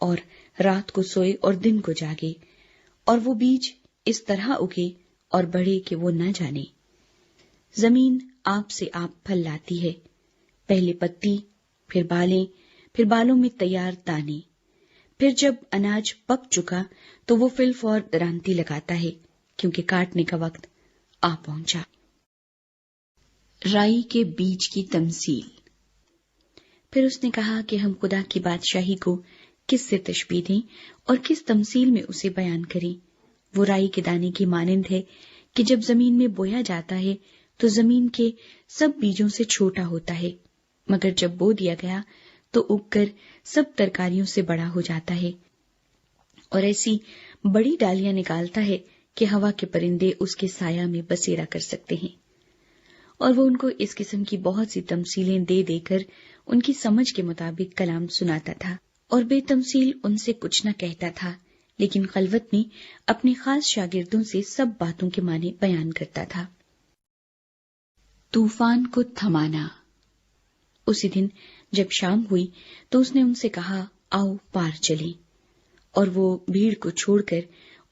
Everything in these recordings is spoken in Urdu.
اور رات کو سوئے اور دن کو جاگے، اور وہ بیج اس طرح اگے اور بڑھے کہ وہ نہ جانے۔ زمین آپ سے آپ پھل لاتی ہے، پہلے پتی، پھر بالیں، پھر بالوں میں تیار دانے، پھر جب اناج پک چکا تو وہ فی الفور درانتی لگاتا ہے، کیونکہ کاٹنے کا وقت آ پہنچا۔ رائی کے بیج کی تمثیل۔ پھر اس نے کہا کہ ہم خدا کی بادشاہی کو کس سے تشبیہ دیں اور کس تمثیل میں اسے بیان کریں۔ وہ رائی کے دانے کی مانند ہے کہ جب زمین میں بویا جاتا ہے تو زمین کے سب بیجوں سے چھوٹا ہوتا ہے، مگر جب بو دیا گیا تو اگ کر سب ترکاریوں سے بڑا ہو جاتا ہے، اور ایسی بڑی ڈالیاں نکالتا ہے کہ ہوا کے پرندے اس کے سایہ میں بسیرا کر سکتے ہیں۔ اور وہ ان کو اس قسم کی بہت سی تمثیلیں دے دے کر ان کی سمجھ کے مطابق کلام سناتا تھا، اور بے تمثیل ان سے کچھ نہ کہتا تھا، لیکن خلوت میں اپنے خاص شاگردوں سے سب باتوں کے معنی بیان کرتا تھا۔ طوفان کو تھمانا۔ اسی دن جب شام ہوئی تو اس نے ان سے کہا، آؤ پار چلیں، اور وہ بھیڑ کو چھوڑ کر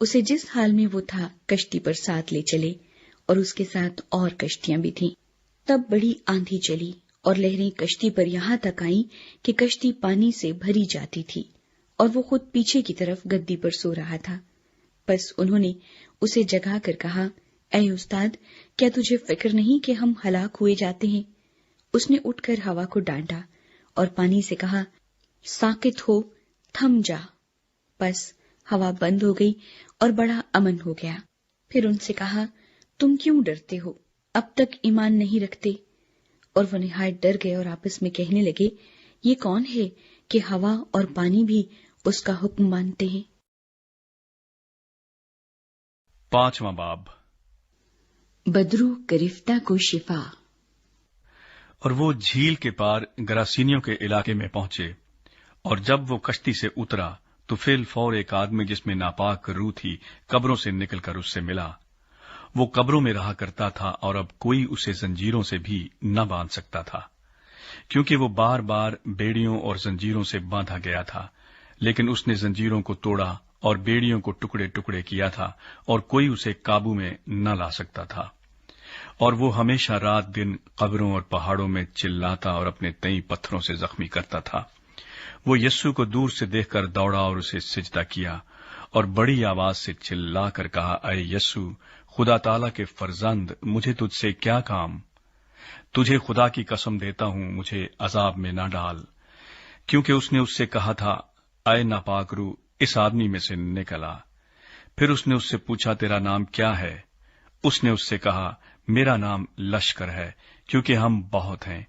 اسے جس حال میں وہ تھا کشتی پر ساتھ لے چلے، اور اس کے ساتھ اور کشتیاں بھی تھیں۔ تب بڑی آندھی چلی اور لہریں کشتی پر یہاں تک آئیں کہ کشتی پانی سے بھری جاتی تھی، اور وہ خود پیچھے کی طرف گدی پر سو رہا تھا۔ بس انہوں نے اسے جگا کر کہا، اے استاد، کیا تجھے فکر نہیں کہ ہم ہلاک ہوئے جاتے ہیں؟ اس نے اٹھ کر ہوا کو ڈانٹا اور پانی سے کہا، ساکت ہو، تھم جا۔ بس ہوا بند ہو گئی اور بڑا امن ہو گیا۔ پھر ان سے کہا، تم کیوں ڈرتے ہو؟ اب تک ایمان نہیں رکھتے؟ اور وہ نہایت ڈر گئے اور آپس میں کہنے لگے، یہ کون ہے کہ ہوا اور پانی بھی اس کا حکم مانتے ہیں؟ 5واں باب۔ بدرو گرفتہ کو شفا۔ اور وہ جھیل کے پار گراسینیوں کے علاقے میں پہنچے، اور جب وہ کشتی سے اترا تو فی الفور ایک آدمی جس میں ناپاک روح تھی قبروں سے نکل کر اس سے ملا۔ وہ قبروں میں رہا کرتا تھا، اور اب کوئی اسے زنجیروں سے بھی نہ باندھ سکتا تھا، کیونکہ وہ بار بار بیڑیوں اور زنجیروں سے باندھا گیا تھا، لیکن اس نے زنجیروں کو توڑا اور بیڑیوں کو ٹکڑے ٹکڑے کیا تھا، اور کوئی اسے قابو میں نہ لا سکتا تھا۔ اور وہ ہمیشہ رات دن قبروں اور پہاڑوں میں چلاتا اور اپنے تئیں پتھروں سے زخمی کرتا تھا۔ وہ یسوع کو دور سے دیکھ کر دوڑا اور اسے سجدہ کیا، اور بڑی آواز سے چلا کر کہا، اے یسوع، خدا تعالی کے فرزند، مجھے تجھ سے کیا کام؟ تجھے خدا کی قسم دیتا ہوں، مجھے عذاب میں نہ ڈال۔ کیونکہ اس نے اس سے کہا تھا، اے ناپاک روح، اس آدمی میں سے نکل آ۔ پھر اس نے اس سے پوچھا، تیرا نام کیا ہے؟ اس نے اس سے کہا، میرا نام لشکر ہے، کیونکہ ہم بہت ہیں۔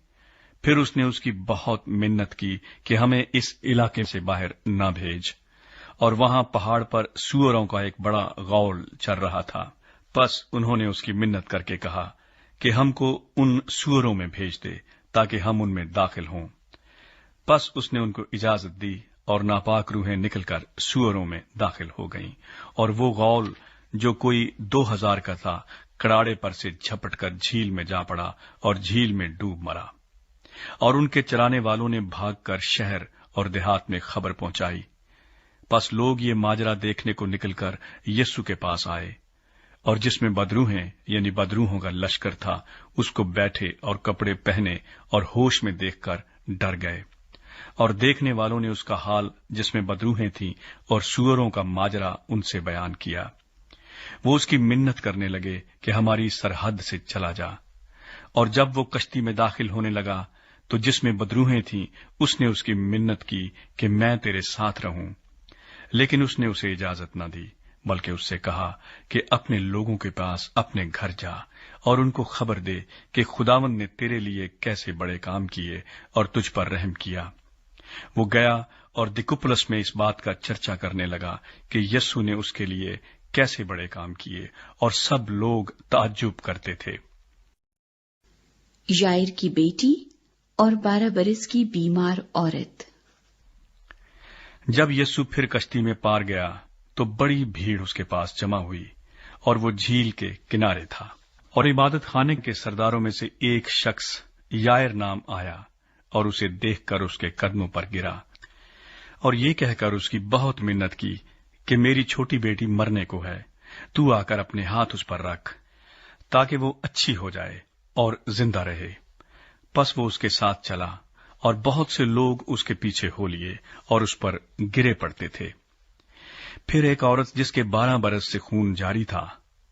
پھر اس نے اس کی بہت منت کی کہ ہمیں اس علاقے سے باہر نہ بھیج، اور وہاں پہاڑ پر سوروں کا ایک بڑا غول چر رہا تھا۔ پس انہوں نے اس کی منت کر کے کہا کہ ہم کو ان سوروں میں بھیج دے تاکہ ہم ان میں داخل ہوں۔ پس اس نے ان کو اجازت دی، اور ناپاک روحیں نکل کر سوروں میں داخل ہو گئیں، اور وہ غول جو کوئی 2000 کا تھا کڑاڑے پر سے جھپٹ کر جھیل میں جا پڑا اور جھیل میں ڈوب مرا۔ اور ان کے چرانے والوں نے بھاگ کر شہر اور دیہات میں خبر پہنچائی۔ پس لوگ یہ ماجرا دیکھنے کو نکل کر یسوع کے پاس آئے، اور جس میں بدروہیں یعنی بدروہوں کا لشکر تھا اس کو بیٹھے اور کپڑے پہنے اور ہوش میں دیکھ کر ڈر گئے۔ اور دیکھنے والوں نے اس کا حال جس میں بدروہیں تھیں اور سوروں کا ماجرا ان سے بیان کیا۔ وہ اس کی منت کرنے لگے کہ ہماری سرحد سے چلا جا۔ اور جب وہ کشتی میں داخل ہونے لگا تو جس میں بدروہیں تھیں اس نے اس کی منت کی کہ میں تیرے ساتھ رہوں، لیکن اس نے اسے اجازت نہ دی، بلکہ اس سے کہا کہ اپنے لوگوں کے پاس اپنے گھر جا اور ان کو خبر دے کہ خداوند نے تیرے لیے کیسے بڑے کام کیے اور تجھ پر رحم کیا۔ وہ گیا اور دکوپلس میں اس بات کا چرچا کرنے لگا کہ یسوع نے اس کے لیے کیسے بڑے کام کیے، اور سب لوگ تعجب کرتے تھے۔ یائر کی بیٹی اور 12 برس کی بیمار عورت۔ جب یسوع پھر کشتی میں پار گیا تو بڑی بھیڑ اس کے پاس جمع ہوئی، اور وہ جھیل کے کنارے تھا۔ اور عبادت خانے کے سرداروں میں سے ایک شخص یائر نام آیا اور اسے دیکھ کر اس کے قدموں پر گرا اور یہ کہہ کر اس کی بہت منت کی کہ میری چھوٹی بیٹی مرنے کو ہے، تو آ کر اپنے ہاتھ اس پر رکھ تاکہ وہ اچھی ہو جائے اور زندہ رہے۔ پس وہ اس کے ساتھ چلا اور بہت سے لوگ اس کے پیچھے ہو لیے اور اس پر گرے پڑتے تھے۔ پھر ایک عورت جس کے 12 برس سے خون جاری تھا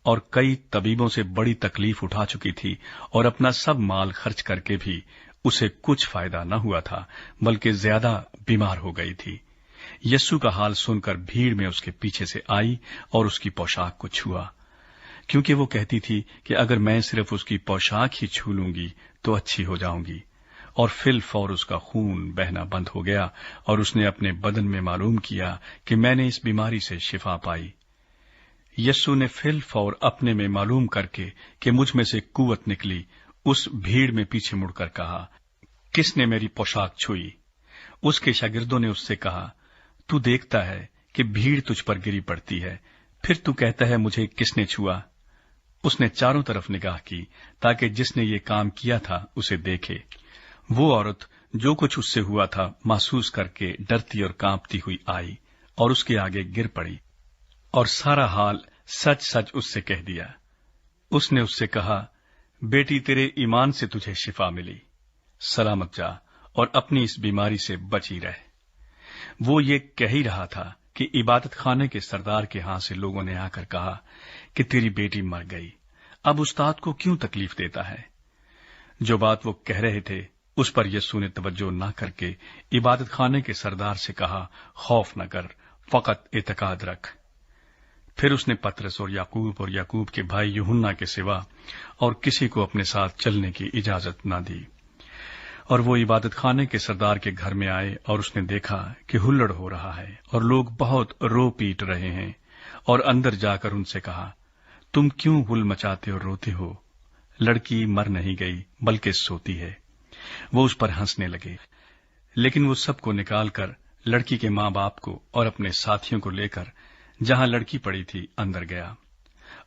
اور کئی طبیبوں سے بڑی تکلیف اٹھا چکی تھی اور اپنا سب مال خرچ کر کے بھی اسے کچھ فائدہ نہ ہوا تھا بلکہ زیادہ بیمار ہو گئی تھی، یسوع کا حال سن کر بھیڑ میں اس کے پیچھے سے آئی اور اس کی پوشاک کو چھوا، کیونکہ وہ کہتی تھی کہ اگر میں صرف اس کی پوشاک ہی چھو لوں گی تو اچھی ہو جاؤں گی، اور فی الفور اس کا خون بہنا بند ہو گیا اور اس نے اپنے بدن میں معلوم کیا کہ میں نے اس بیماری سے شفا پائی۔ یسوع نے فی الفور اپنے میں معلوم کر کے کہ مجھ میں سے قوت نکلی، اس بھیڑ میں پیچھے مڑ کر کہا، کس نے میری پوشاک چھوئی؟ اس کے شاگردوں نے اس سے کہا، تو دیکھتا ہے کہ بھیڑ تجھ پر گری پڑتی ہے، پھر تو کہتا ہے مجھے کس نے چھوا؟ اس نے چاروں طرف نگاہ کی تاکہ جس نے یہ کام کیا تھا اسے دیکھے۔ وہ عورت جو کچھ اس سے ہوا تھا محسوس کر کے ڈرتی اور کانپتی ہوئی آئی اور اس کے آگے گر پڑی اور سارا حال سچ سچ اس سے کہہ دیا۔ اس نے اس سے کہا، بیٹی تیرے ایمان سے تجھے شفا ملی، سلامت جا اور اپنی اس بیماری سے بچی رہ۔ وہ یہ کہہ ہی رہا تھا کہ عبادت خانے کے سردار کے ہاں سے لوگوں نے آ کر کہا کہ تیری بیٹی مر گئی، اب استاد کو کیوں تکلیف دیتا ہے؟ جو بات وہ کہہ رہے تھے اس پر یسوع نے توجہ نہ کر کے عبادت خانے کے سردار سے کہا، خوف نہ کر، فقط اعتقاد رکھ۔ پھر اس نے پترس اور یعقوب کے بھائی یوحنا کے سوا اور کسی کو اپنے ساتھ چلنے کی اجازت نہ دی، اور وہ عبادت خانے کے سردار کے گھر میں آئے اور اس نے دیکھا کہ ہلڑ ہو رہا ہے اور لوگ بہت رو پیٹ رہے ہیں، اور اندر جا کر ان سے کہا، تم کیوں ہل مچاتے اور روتے ہو؟ لڑکی مر نہیں گئی بلکہ سوتی ہے۔ وہ اس پر ہنسنے لگے، لیکن وہ سب کو نکال کر لڑکی کے ماں باپ کو اور اپنے ساتھیوں کو لے کر جہاں لڑکی پڑی تھی اندر گیا،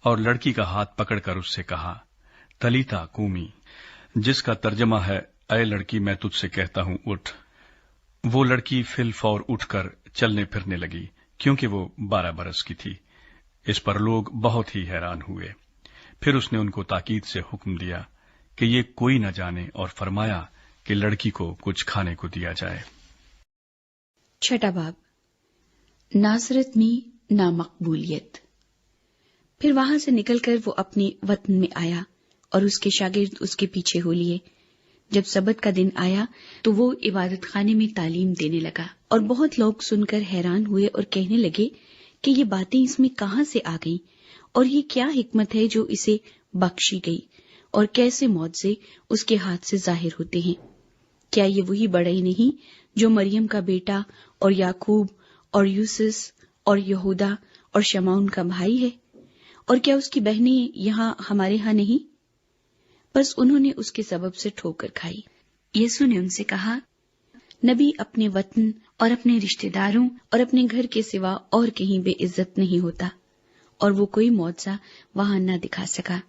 اور لڑکی کا ہاتھ پکڑ کر اس سے کہا، تلیتا کومی، جس کا ترجمہ ہے، اے لڑکی میں تجھ سے کہتا ہوں اٹھ۔ وہ لڑکی فی الفور اٹھ کر چلنے پھرنے لگی، کیونکہ وہ 12 برس کی تھی۔ اس پر لوگ بہت ہی حیران ہوئے۔ پھر اس نے ان کو تاکید سے حکم دیا کہ یہ کوئی نہ جانے، اور فرمایا کہ لڑکی کو کچھ کھانے کو دیا جائے۔ 6 باب، ناصرت میں نامقبولیت۔ پھر وہاں سے نکل کر وہ اپنے وطن میں آیا اور اس کے شاگرد اس کے پیچھے ہو لیے۔ جب سبت کا دن آیا تو وہ عبادت خانے میں تعلیم دینے لگا، اور بہت لوگ سن کر حیران ہوئے اور کہنے لگے کہ یہ باتیں اس میں کہاں سے آ گئیں، اور یہ کیا حکمت ہے جو اسے بخشی گئی، اور کیسے معجزے اس کے ہاتھ سے ظاہر ہوتے ہیں۔ کیا یہ وہی بڑائی نہیں جو مریم کا بیٹا اور یعقوب اور یوسس اور یہودا اور شمعون کا بھائی ہے؟ اور کیا اس کی بہنیں یہاں ہمارے ہاں نہیں؟ بس انہوں نے اس کے سبب سے ٹھوکر کھائی۔ یسوع نے ان سے کہا، نبی اپنے وطن اور اپنے رشتہ داروں اور اپنے گھر کے سوا اور کہیں بے عزت نہیں ہوتا، اور وہ کوئی معجزہ وہاں نہ دکھا سکا،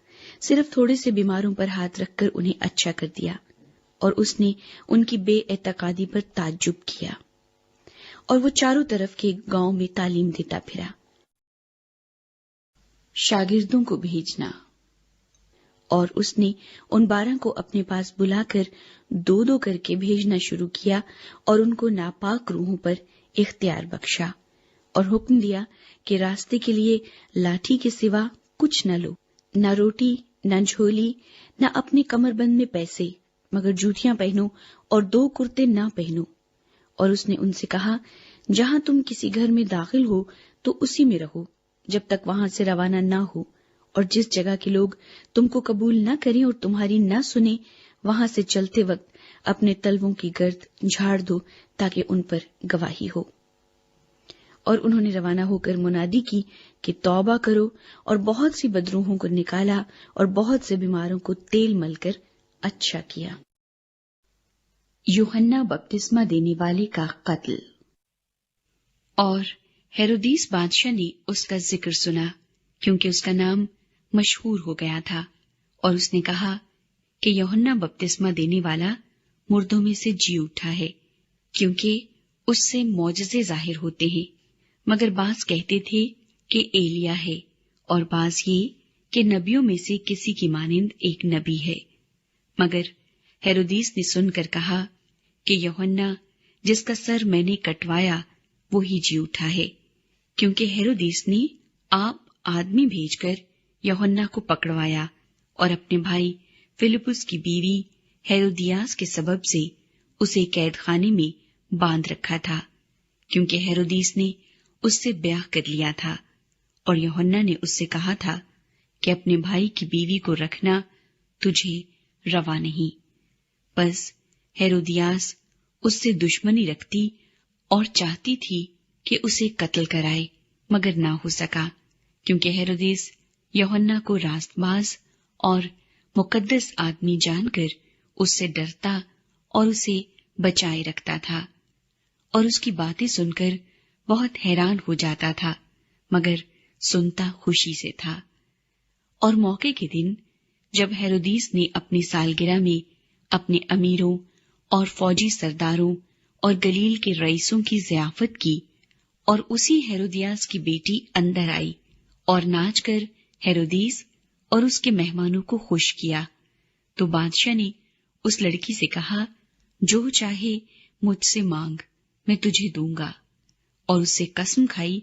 صرف تھوڑے سے بیماروں پر ہاتھ رکھ کر انہیں اچھا کر دیا، اور اس نے ان کی بے اعتقادی پر تعجب کیا، اور وہ چاروں طرف کے گاؤں میں تعلیم دیتا پھرا۔ شاگردوں کو بھیجنا۔ اور اس نے ان 12 کو اپنے پاس بلا کر 2 کر کے بھیجنا شروع کیا، اور ان کو ناپاک روحوں پر اختیار بخشا، اور حکم دیا کہ راستے کے لیے لاٹھی کے سوا کچھ نہ لو، نہ روٹی، نہ جھولی، نہ اپنے کمر بند میں پیسے، مگر جوتیاں پہنو اور 2 کرتے نہ پہنو۔ اور اس نے ان سے کہا، جہاں تم کسی گھر میں داخل ہو تو اسی میں رہو جب تک وہاں سے روانہ نہ ہو، اور جس جگہ کے لوگ تم کو قبول نہ کریں اور تمہاری نہ سنیں، وہاں سے چلتے وقت اپنے تلووں کی گرد جھاڑ دو تاکہ ان پر گواہی ہو۔ اور انہوں نے روانہ ہو کر منادی کی کہ توبہ کرو، اور بہت سی بدروحوں کو نکالا اور بہت سے بیماروں کو تیل مل کر اچھا کیا۔ یوحنا بپتسمہ دینے والے کا قتل۔ اور ہیرودیس بادشاہ نے اس کا ذکر سنا، کیونکہ اس کا نام مشہور ہو گیا تھا، اور اس نے کہا کہ یوحنا بپتسمہ دینے والا مردوں میں سے جی اٹھا ہے، کیونکہ اس سے معجزے ظاہر ہوتے ہیں، مگر بعض کہتے تھے کہ ایلیا ہے، اور بعض یہ کہ نبیوں میں سے کسی کی مانند ایک نبی ہے۔ مگر ہیرودیس نے سن کر کہا کہ یوحنا جس کا سر میں نے کٹوایا وہی جی اٹھا ہے، کیونکہ ہیرودیس نے آپ آدمی بھیج کر یوحنا کو پکڑوایا اور اپنے بھائی فلپس کی بیوی ہیرودیاس کے سبب سے اسے قید خانے میں باندھ رکھا تھا، کیونکہ ہیرودیس نے اس سے بیاہ کر لیا تھا، اور یوحنا نے اس سے کہا تھا کہ اپنے بھائی کی بیوی کو رکھنا تجھے روا نہیں۔ بس ہیرودیاس اس سے دشمنی رکھتی اور چاہتی تھی کہ اسے قتل کرائے، مگر نہ ہو سکا، کیونکہ ہیرودیس یوحنا کو راست باز اور مقدس آدمی جان کر اس سے ڈرتا اور اسے بچائے رکھتا تھا، اور اس کی باتیں سن کر بہت حیران ہو جاتا تھا، مگر سنتا خوشی سے تھا۔ اور موقع کے دن جب ہیرودیس نے اپنی سالگرہ میں اپنے امیروں اور فوجی سرداروں اور گلیل کے رئیسوں کی ضیافت کی، اور اسی ہیرودیاس کی بیٹی اندر آئی اور ناچ کر ہیرودیس اور اس کے مہمانوں کو خوش کیا، تو بادشاہ نے اس لڑکی سے کہا، جو چاہے مجھ سے مانگ، میں تجھے دوں گا، اور اس سے قسم کھائی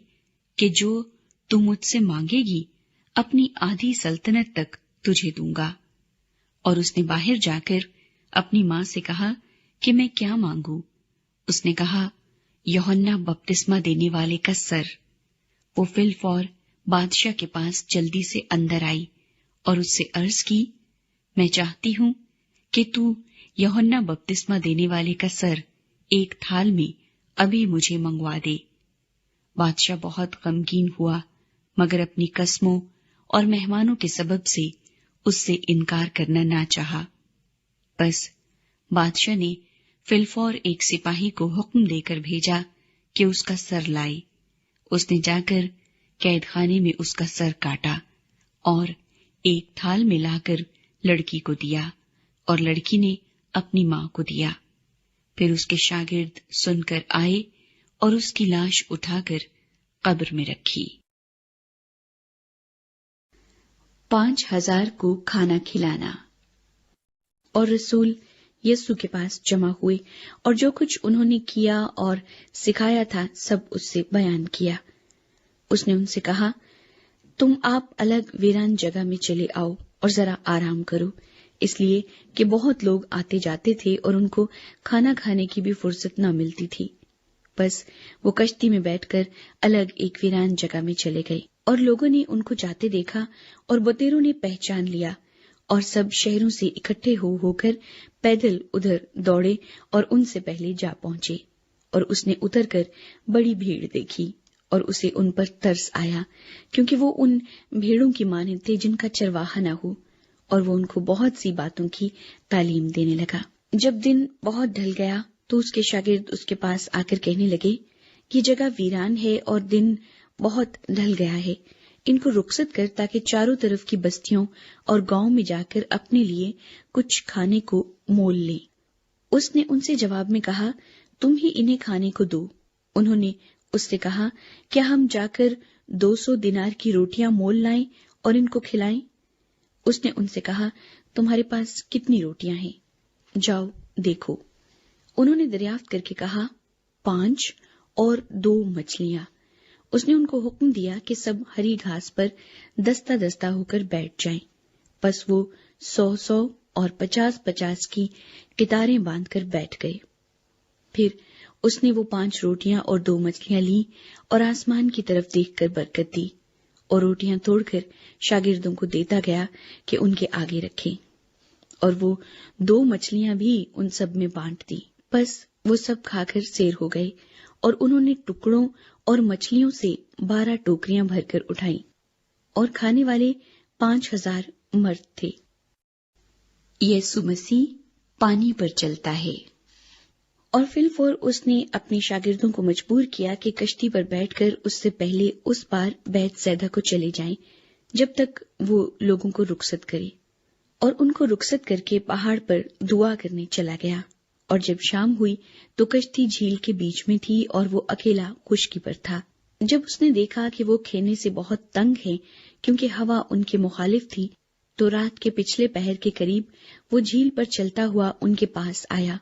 کہ جو تو مجھ سے مانگے گی اپنی آدھی سلطنت تک تجھے دوں گا۔ اور اس نے باہر جا کر اپنی ماں سے کہا کہ میں کیا مانگوں؟ اس نے کہا، یوحنا بپتسمہ دینے والے کا سر۔ وہ فی الفور بادشاہ کے پاس جلدی سے اندر آئی اور اس سے عرض کی، میں چاہتی ہوں کہ تو یوحنا بپتسمہ دینے والے کا سر ایک تھال میں ابھی مجھے منگوا دے۔ بادشاہ بہت غمگین ہوا، مگر اپنی قسموں اور مہمانوں کے سبب سے اس سے انکار کرنا نہ چاہا۔ بس بادشاہ نے فی الفور ایک سپاہی کو حکم دے کر بھیجا کہ اس کا سر لائے۔ اس نے جا کر قید خانے میں اس کا سر کاٹا اور ایک تھال میں لا کر لڑکی کو دیا، اور لڑکی نے اپنی ماں کو دیا۔ پھر اس کے شاگرد سن کر آئے اور اس کی لاش اٹھا کر قبر میں رکھی۔ 5000 کو کھانا کھلانا۔ اور رسول یسوع کے پاس جمع ہوئے اور جو کچھ انہوں نے کیا اور سکھایا تھا سب اس سے بیان کیا۔ اس نے ان سے کہا، تم آپ الگ ویران جگہ میں چلے آؤ اور ذرا آرام کرو، اس لیے کہ بہت لوگ آتے جاتے تھے اور ان کو کھانا کھانے کی بھی فرصت نہ ملتی تھی۔ بس وہ کشتی میں بیٹھ کر الگ ایک ویران جگہ میں چلے گئے، اور لوگوں نے ان کو جاتے دیکھا اور بطیروں نے پہچان لیا، اور سب شہروں سے اکٹھے ہو کر پیدل ادھر دوڑے اور ان سے پہلے جا پہنچے۔ اور اس نے اتر کر بڑی بھیڑ دیکھی اور اسے ان پر ترس آیا، کیونکہ وہ ان بھیڑوں کی مانند تھے جن کا چرواہا نہ ہو، اور وہ ان کو بہت سی باتوں کی تعلیم دینے لگا۔ جب دن بہت ڈھل گیا تو اس کے شاگرد اس کے پاس آ کر کہنے لگے، یہ جگہ ویران ہے اور دن بہت ڈھل گیا ہے، ان کو رخصت کر تاکہ چاروں طرف کی بستیوں اور گاؤں میں جا کر اپنے لیے کچھ کھانے کو مول لیں۔ اس نے ان سے جواب میں کہا، تم ہی انہیں کھانے کو دو۔ انہوں نے اس سے کہا، کیا ہم جا کر 200 دینار کی روٹیاں مول لائیں اور ان کو کھلائیں؟ اس نے ان سے کہا، تمہارے پاس کتنی روٹیاں ہیں؟ جاؤ دیکھو۔ انہوں نے دریافت کر کے کہا، 5 اور 2 مچھلیاں۔ اس نے ان کو حکم دیا کہ سب ہری گھاس پر دستہ دستہ ہو کر بیٹھ جائیں۔ پس وہ 100 اور 50 کی قطاریں باندھ کر بیٹھ گئے۔ پھر اس نے وہ 5 روٹیاں اور 2 مچھلیاں لیں اور آسمان کی طرف دیکھ کر برکت دی، اور روٹیاں توڑ کر شاگردوں کو دیتا گیا کہ ان کے آگے رکھیں، اور وہ 2 مچھلیاں بھی ان سب میں بانٹ دی۔ پس وہ سب کھا کر سیر ہو گئے، اور انہوں نے ٹکڑوں اور مچھلیوں سے 12 ٹوکریاں بھر کر اٹھائیں، اور کھانے والے 5000 مرد تھے۔ یسوع مسیح پانی پر چلتا ہے۔ اور فی الفور اس نے اپنے شاگردوں کو مجبور کیا کہ کشتی پر بیٹھ کر اس سے پہلے اس پار بیت سیدہ کو چلے جائیں جب تک وہ لوگوں کو رخصت کرے، اور ان کو رخصت کر کے پہاڑ پر دعا کرنے چلا گیا۔ اور جب شام ہوئی تو کشتی جھیل کے بیچ میں تھی اور وہ اکیلا خشکی پر تھا۔ جب اس نے دیکھا کہ وہ کھینے سے بہت تنگ ہے کیونکہ ہوا ان کے مخالف تھی، تو رات کے پچھلے پہر کے قریب وہ جھیل پر چلتا ہوا ان کے پاس آیا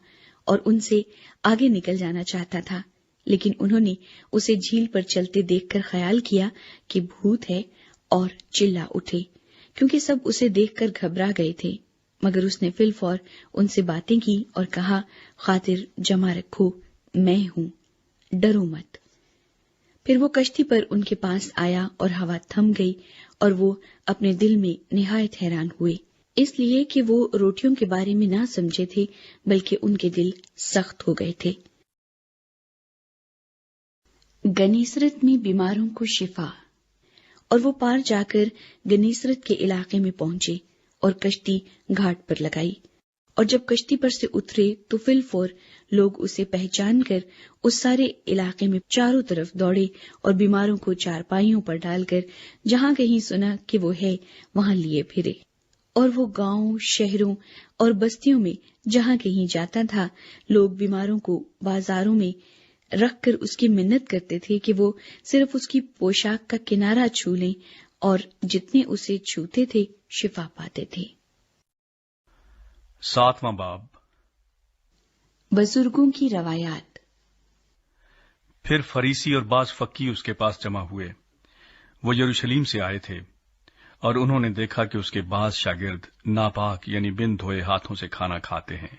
اور ان سے آگے نکل جانا چاہتا تھا، لیکن انہوں نے اسے جھیل پر چلتے دیکھ کر خیال کیا کہ بھوت ہے اور چلا اٹھے، کیونکہ سب اسے دیکھ کر گھبرا گئے تھے۔ مگر اس نے فی الفور ان سے باتیں کی اور کہا، خاطر جمع رکھو، میں ہوں، ڈرو مت۔ پھر وہ کشتی پر ان کے پاس آیا اور ہوا تھم گئی اور وہ اپنے دل میں نہایت حیران ہوئے، اس لیے کہ وہ روٹیوں کے بارے میں نہ سمجھے تھے بلکہ ان کے دل سخت ہو گئے تھے۔ گنیسرت میں بیماروں کو شفا۔ اور وہ پار جا کر گنیسرت کے علاقے میں پہنچے اور کشتی گھاٹ پر لگائی، اور جب کشتی پر سے اترے تو فی الفور لوگ اسے پہچان کر اس سارے علاقے میں چاروں طرف دوڑے اور بیماروں کو چارپائیوں پر ڈال کر جہاں کہیں سنا کہ وہ ہے وہاں لیے پھرے، اور وہ گاؤں، شہروں اور بستیوں میں جہاں کہیں جاتا تھا لوگ بیماروں کو بازاروں میں رکھ کر اس کی منت کرتے تھے کہ وہ صرف اس کی پوشاک کا کنارہ چھو لیں، اور جتنے اسے چھوتے تھے شفا پاتے تھے۔ 7واں باب، بزرگوں کی روایات۔ پھر فریسی اور بعض فقی اس کے پاس جمع ہوئے۔ وہ یروشلم سے آئے تھے، اور انہوں نے دیکھا کہ اس کے بعض شاگرد ناپاک یعنی بن دھوئے ہاتھوں سے کھانا کھاتے ہیں،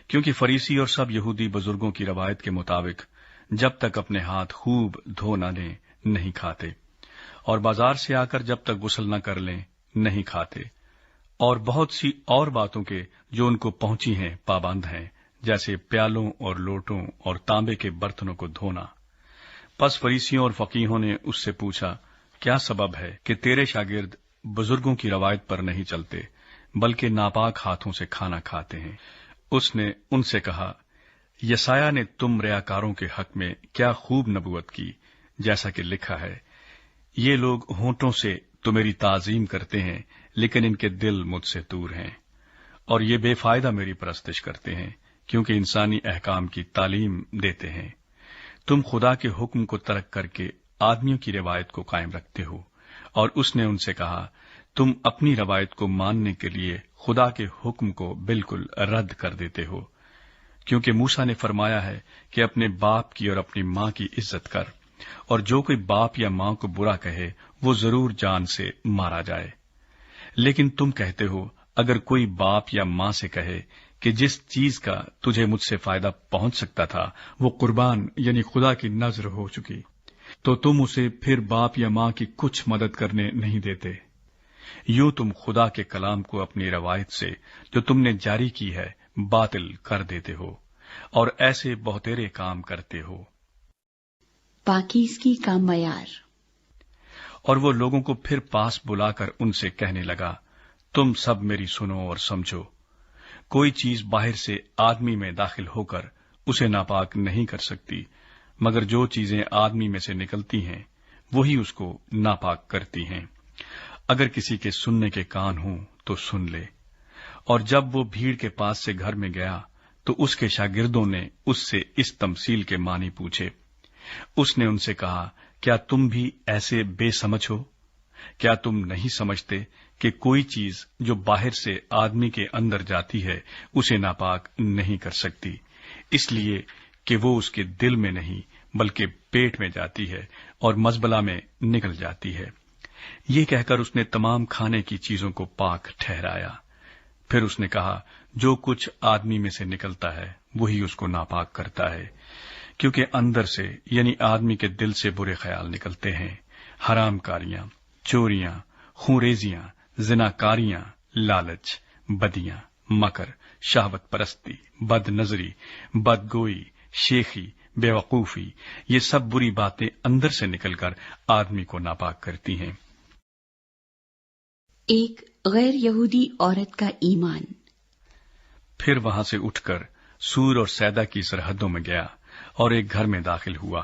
کیونکہ فریسی اور سب یہودی بزرگوں کی روایت کے مطابق جب تک اپنے ہاتھ خوب دھو نہ لیں نہیں کھاتے، اور بازار سے آ کر جب تک غسل نہ کر لیں نہیں کھاتے، اور بہت سی اور باتوں کے جو ان کو پہنچی ہیں پابند ہیں، جیسے پیالوں اور لوٹوں اور تانبے کے برتنوں کو دھونا۔ پس فریسیوں اور فقیہوں نے اس سے پوچھا، کیا سبب ہے کہ تیرے شاگرد بزرگوں کی روایت پر نہیں چلتے بلکہ ناپاک ہاتھوں سے کھانا کھاتے ہیں؟ اس نے ان سے کہا، یسایہ نے تم ریاکاروں کے حق میں کیا خوب نبوت کی، جیسا کہ لکھا ہے، یہ لوگ ہونٹوں سے تو میری تعظیم کرتے ہیں لیکن ان کے دل مجھ سے دور ہیں، اور یہ بے فائدہ میری پرستش کرتے ہیں کیونکہ انسانی احکام کی تعلیم دیتے ہیں۔ تم خدا کے حکم کو ترک کر کے آدمیوں کی روایت کو قائم رکھتے ہو۔ اور اس نے ان سے کہا، تم اپنی روایت کو ماننے کے لیے خدا کے حکم کو بالکل رد کر دیتے ہو، کیونکہ موسیٰ نے فرمایا ہے کہ اپنے باپ کی اور اپنی ماں کی عزت کر، اور جو کوئی باپ یا ماں کو برا کہے وہ ضرور جان سے مارا جائے۔ لیکن تم کہتے ہو، اگر کوئی باپ یا ماں سے کہے کہ جس چیز کا تجھے مجھ سے فائدہ پہنچ سکتا تھا وہ قربان یعنی خدا کی نذر ہو چکی، تو تم اسے پھر باپ یا ماں کی کچھ مدد کرنے نہیں دیتے۔ یوں تم خدا کے کلام کو اپنی روایت سے جو تم نے جاری کی ہے باطل کر دیتے ہو، اور ایسے بہتیرے کام کرتے ہو۔ پاکیزگی کا معیار۔ اور وہ لوگوں کو پھر پاس بلا کر ان سے کہنے لگا، تم سب میری سنو اور سمجھو، کوئی چیز باہر سے آدمی میں داخل ہو کر اسے ناپاک نہیں کر سکتی، مگر جو چیزیں آدمی میں سے نکلتی ہیں وہی اس کو ناپاک کرتی ہیں۔ اگر کسی کے سننے کے کان ہوں تو سن لے۔ اور جب وہ بھیڑ کے پاس سے گھر میں گیا تو اس کے شاگردوں نے اس سے اس تمثیل کے معنی پوچھے۔ اس نے ان سے کہا، کیا تم بھی ایسے بے سمجھ ہو؟ کیا تم نہیں سمجھتے کہ کوئی چیز جو باہر سے آدمی کے اندر جاتی ہے اسے ناپاک نہیں کر سکتی، اس لیے کہ وہ اس کے دل میں نہیں بلکہ پیٹ میں جاتی ہے اور مزبلہ میں نکل جاتی ہے۔ یہ کہہ کر اس نے تمام کھانے کی چیزوں کو پاک ٹھہرایا۔ پھر اس نے کہا، جو کچھ آدمی میں سے نکلتا ہے وہی اس کو ناپاک کرتا ہے، کیونکہ اندر سے یعنی آدمی کے دل سے برے خیال نکلتے ہیں، حرام کاریاں، چوریاں، خونریزیاں، زناکاریاں، لالچ، بدیاں، مکر، شہوت پرستی، بد نظری، بدگوئی، شیخی، بے وقوفی، یہ سب بری باتیں اندر سے نکل کر آدمی کو ناپاک کرتی ہیں۔ ایک غیر یہودی عورت کا ایمان۔ پھر وہاں سے اٹھ کر سور اور سیدا کی سرحدوں میں گیا اور ایک گھر میں داخل ہوا،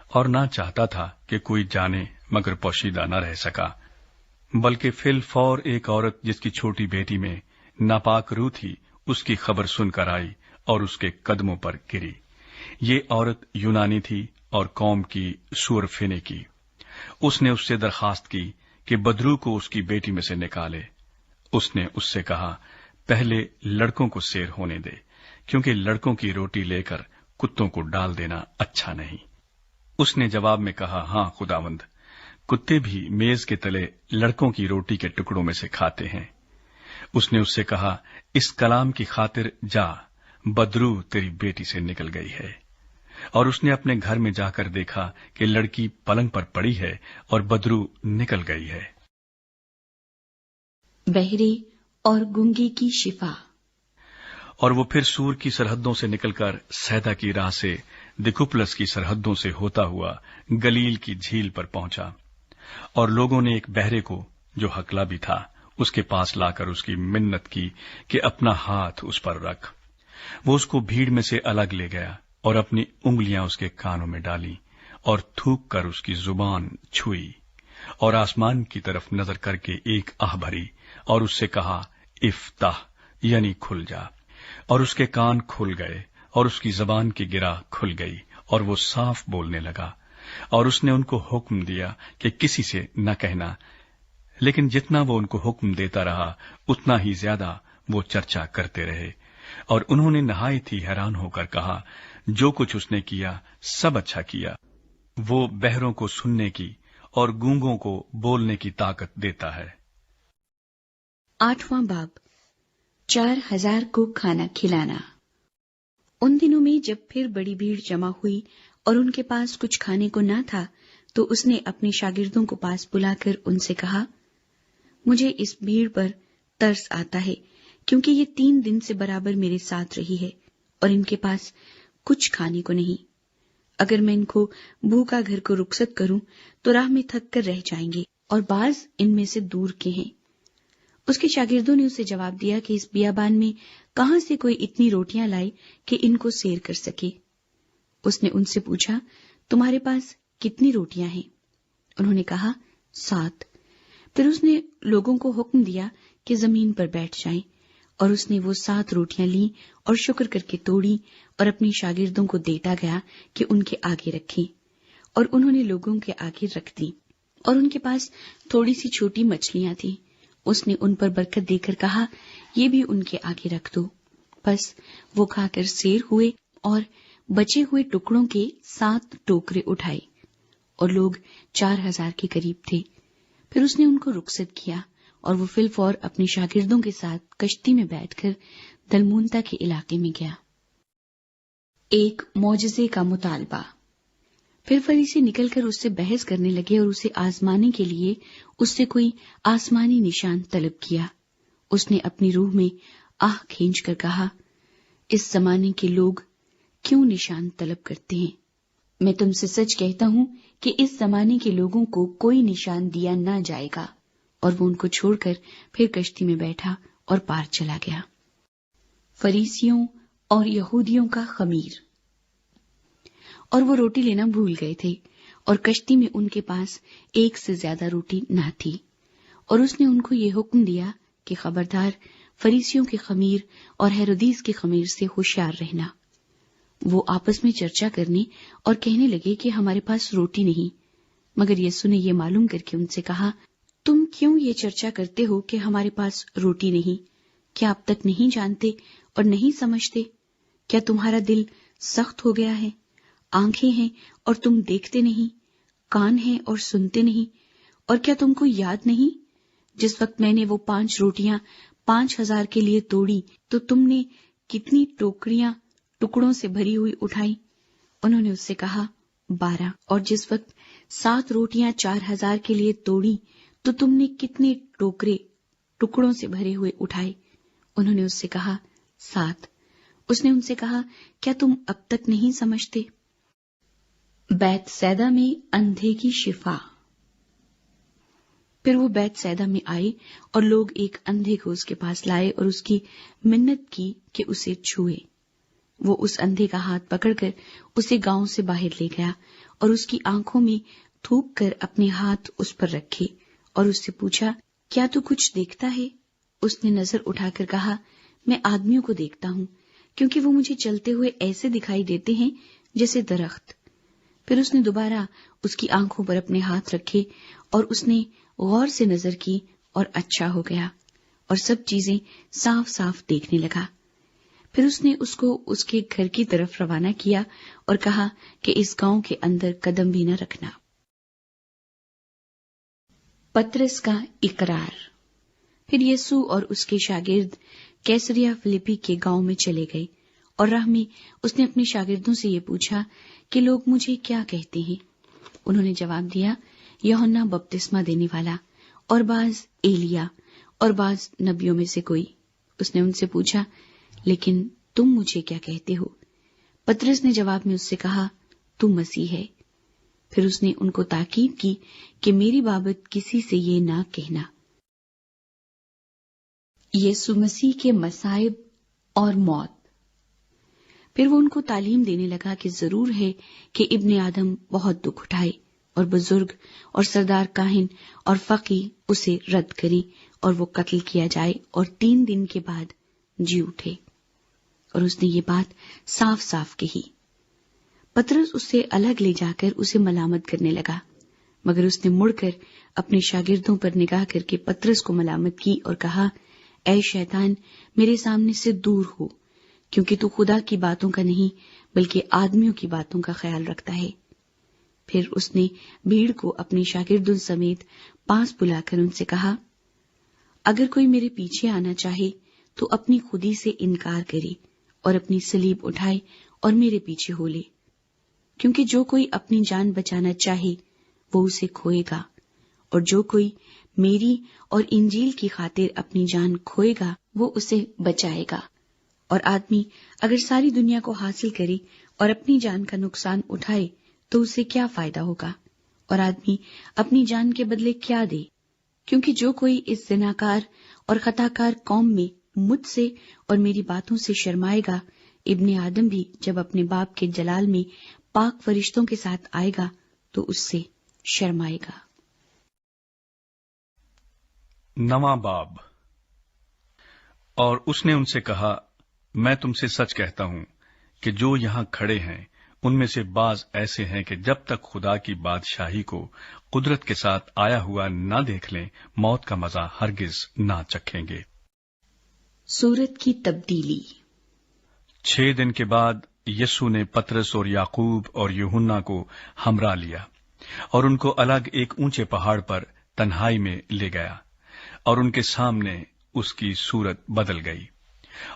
اور نہ چاہتا تھا کہ کوئی جانے مگر پوشیدہ نہ رہ سکا، بلکہ فی الفور ایک عورت جس کی چھوٹی بیٹی میں ناپاک روح تھی اس کی خبر سن کر آئی اور اس کے قدموں پر گری۔ یہ عورت یونانی تھی اور قوم کی سور فینے کی۔ اس نے اس سے درخواست کی کہ بدرو کو اس کی بیٹی میں سے نکالے۔ اس نے اس سے کہا، پہلے لڑکوں کو سیر ہونے دے، کیونکہ لڑکوں کی روٹی لے کر کتوں کو ڈال دینا اچھا نہیں۔ اس نے جواب میں کہا، ہاں خداوند، کتے بھی میز کے تلے لڑکوں کی روٹی کے ٹکڑوں میں سے کھاتے ہیں۔ اس نے اس سے کہا، اس کلام کی خاطر جا، بدرو تیری بیٹی سے نکل گئی ہے۔ اور اس نے اپنے گھر میں جا کر دیکھا کہ لڑکی پلنگ پر پڑی ہے اور بدرو نکل گئی ہے۔ بہرے اور گونگے کی شفا۔ اور وہ پھر سور کی سرحدوں سے نکل کر سیدا کی راہ سے دکوپلس کی سرحدوں سے ہوتا ہوا گلیل کی جھیل پر پہنچا، اور لوگوں نے ایک بہرے کو جو ہکلا بھی تھا اس کے پاس لا کر اس کی منت کی کہ اپنا ہاتھ اس پر رکھ۔ وہ اس کو بھیڑ میں سے الگ لے گیا اور اپنی انگلیاں اس کے کانوں میں ڈالی اور تھوک کر اس کی زبان چھوئی، اور آسمان کی طرف نظر کر کے ایک آہ بھری اور اس سے کہا، افتح، یعنی کھل جا۔ اور اس کے کان کھل گئے اور اس کی زبان کی گرہ کھل گئی اور وہ صاف بولنے لگا۔ اور اس نے ان کو حکم دیا کہ کسی سے نہ کہنا، لیکن جتنا وہ ان کو حکم دیتا رہا اتنا ہی زیادہ وہ چرچا کرتے رہے۔ اور انہوں نے نہایت ہی حیران ہو کر کہا، جو کچھ اس نے کیا سب اچھا کیا۔ وہ بہروں کو سننے کی اور گونگوں کو بولنے کی طاقت دیتا ہے۔ 8واں باب، 4000 کو کھانا کھلانا۔ ان دنوں میں جب پھر بڑی بھیڑ جمع ہوئی اور ان کے پاس کچھ کھانے کو نہ تھا، تو اس نے اپنے شاگردوں کو پاس بلا کر ان سے کہا، مجھے اس بھیڑ پر ترس آتا ہے، کیونکہ یہ 3 دن سے برابر میرے ساتھ رہی ہے اور ان کے پاس کچھ کھانے کو نہیں۔ اگر میں ان کو بھوکا گھر کو رخصت کروں تو راہ میں تھک کر رہ جائیں گے، اور بعض ان میں سے دور کے ہیں۔ اس کے شاگردوں نے اسے جواب دیا کہ اس بیابان میں کہاں سے کوئی اتنی روٹیاں لائے کہ ان کو سیر کر سکے۔ اس نے ان سے پوچھا، تمہارے پاس کتنی روٹیاں ہیں؟ انہوں نے کہا، 7۔ پھر اس نے لوگوں کو حکم دیا کہ زمین پر بیٹھ جائیں، اور اس نے وہ 7 روٹیاں لیں اور شکر کر کے توڑی اور اپنے شاگردوں کو دیتا گیا کہ ان کے آگے رکھیں، اور انہوں نے لوگوں کے آگے رکھ دی۔ اور ان کے پاس تھوڑی سی چھوٹی مچھلیاں تھیں۔ اس نے ان پر برکت دے کر کہا، یہ بھی ان کے آگے رکھ دو۔ بس وہ کھا کر سیر ہوئے اور بچے ہوئے ٹکڑوں کے 7 ٹوکرے اٹھائے، اور لوگ 4000 کے قریب تھے۔ پھر اس نے ان کو رخصت کیا، اور وہ فی الفور اپنے شاگردوں کے ساتھ کشتی میں بیٹھ کر دلمونتا کے علاقے میں گیا۔ ایک معجزے کا مطالبہ۔ پھر فریسی نکل کر اس سے بحث کرنے لگے اور اسے آزمانے کے لیے اس سے کوئی آسمانی نشان طلب کیا۔ اس نے اپنی روح میں آہ کھینچ کر کہا، اس زمانے کے لوگ کیوں نشان طلب کرتے ہیں؟ میں تم سے سچ کہتا ہوں کہ اس زمانے کے لوگوں کو کوئی نشان دیا نہ جائے گا۔ اور وہ ان کو چھوڑ کر پھر کشتی میں بیٹھا اور پار چلا گیا۔ فریسیوں اور یہودیوں کا خمیر۔ اور وہ روٹی لینا بھول گئے تھے، اور کشتی میں ان کے پاس 1 سے زیادہ روٹی نہ تھی۔ اور اس نے ان کو یہ حکم دیا کہ خبردار، فریسیوں کے خمیر اور ہیرودیس کے خمیر سے ہوشیار رہنا۔ وہ آپس میں چرچا کرنے اور کہنے لگے کہ ہمارے پاس روٹی نہیں۔ مگر یسوع نے یہ معلوم کر کے ان سے کہا، تم کیوں یہ چرچا کرتے ہو کہ ہمارے پاس روٹی نہیں؟ کیا اب تک نہیں جانتے اور نہیں سمجھتے؟ کیا تمہارا دل سخت ہو گیا ہے؟ آنکھیں ہیں اور تم دیکھتے نہیں، کان ہیں اور سنتے نہیں؟ اور کیا تم کو یاد نہیں، جس وقت میں نے وہ 5 روٹیاں 5000 کے لیے توڑی تو تم نے کتنی ٹوکریاں ٹکڑوں سے بھری ہوئی اٹھائی؟ انہوں نے اس سے کہا، 12۔ اور جس وقت 7 روٹیاں 4000 کے لیے توڑی تو تم نے کتنے ٹوکرے ٹکڑوں سے بھرے ہوئے اٹھائے؟ انہوں نے اس سے کہا، 7۔ اس نے ان سے کہا، کیا تم اب تک نہیں سمجھتے؟ بیت سیدا میں اندھے کی شفا۔ پھر وہ بیت سیدا میں آئے اور لوگ ایک اندھے کو اس کے پاس لائے اور اس کی منت کی کہ اسے چھوئے۔ وہ اس اندھے کا ہاتھ پکڑ کر اسے گاؤں سے باہر لے گیا اور اس کی آنکھوں میں تھوک کر اپنے ہاتھ اس پر رکھے اور اس سے پوچھا، کیا تو کچھ دیکھتا ہے؟ اس نے نظر اٹھا کر کہا، میں آدمیوں کو دیکھتا ہوں، کیونکہ وہ مجھے چلتے ہوئے ایسے دکھائی دیتے ہیں جیسے درخت۔ پھر اس نے دوبارہ اس کی آنکھوں پر اپنے ہاتھ رکھے اور اس نے غور سے نظر کی اور اچھا ہو گیا اور سب چیزیں صاف صاف دیکھنے لگا۔ پھر اس نے اس کو اس کے گھر کی طرف روانہ کیا اور کہا کہ اس گاؤں کے اندر قدم بھی نہ رکھنا۔ پطرس کا اقرار۔ پھر یسوع اور اس کے شاگرد کیسریا فلیپی کے گاؤں میں چلے گئے، اور راہ میں اس نے اپنے شاگردوں سے یہ پوچھا کہ لوگ مجھے کیا کہتے ہیں؟ انہوں نے جواب دیا، یوحنا بپتسمہ دینے والا، اور بعض ایلیا، اور بعض نبیوں میں سے کوئی۔ اس نے ان سے پوچھا، لیکن تم مجھے کیا کہتے ہو؟ پطرس نے جواب میں اس سے کہا، تو مسیح ہے۔ پھر اس نے ان کو تاکید کی کہ میری بابت کسی سے یہ نہ کہنا۔ یسوع مسیح کے مصائب اور موت۔ پھر وہ ان کو تعلیم دینے لگا کہ ضرور ہے کہ ابن آدم بہت دکھ اٹھائے اور بزرگ اور سردار کاہن اور فقی اسے رد کریں اور وہ قتل کیا جائے اور 3 دن کے بعد جی اٹھے۔ اور اس نے یہ بات صاف صاف کہی۔ پطرس اس سے الگ لے جا کر اسے ملامت کرنے لگا، مگر اس نے مڑ کر اپنے شاگردوں پر نگاہ کر کے پطرس کو ملامت کی اور کہا، اے شیطان، میرے سامنے سے دور ہو، کیونکہ تو خدا کی باتوں کا نہیں بلکہ آدمیوں کی باتوں کا خیال رکھتا ہے۔ پھر اس نے بھیڑ کو اپنے شاگردوں سمیت پاس بلا کر ان سے کہا، اگر کوئی میرے پیچھے آنا چاہے تو اپنی خودی سے انکار کرے اور اپنی صلیب اٹھائے اور میرے پیچھے ہو لے، کیونکہ جو کوئی اپنی جان بچانا چاہے وہ اسے کھوئے گا، اور جو کوئی میری اور انجیل کی خاطر اپنی جان کھوئے گا وہ اسے بچائے گا۔ اور آدمی اگر ساری دنیا کو حاصل کرے اور اپنی جان کا نقصان اٹھائے تو اسے کیا فائدہ ہوگا؟ اور آدمی اپنی جان کے بدلے کیا دے؟ کیونکہ جو کوئی اس زناکار اور خطاکار قوم میں مجھ سے اور میری باتوں سے شرمائے گا، ابن آدم بھی جب اپنے باپ کے جلال میں پاک فرشتوں کے ساتھ آئے گا تو اس سے شرمائے گا۔ نواں باب۔ اور اس نے ان سے کہا، میں تم سے سچ کہتا ہوں کہ جو یہاں کھڑے ہیں ان میں سے بعض ایسے ہیں کہ جب تک خدا کی بادشاہی کو قدرت کے ساتھ آیا ہوا نہ دیکھ لیں، موت کا مزہ ہرگز نہ چکھیں گے۔ سورت کی تبدیلی۔ 6 دن کے بعد یسوع نے پطرس اور یعقوب اور یوحنا کو ہمراہ لیا اور ان کو الگ ایک اونچے پہاڑ پر تنہائی میں لے گیا، اور ان کے سامنے اس کی صورت بدل گئی،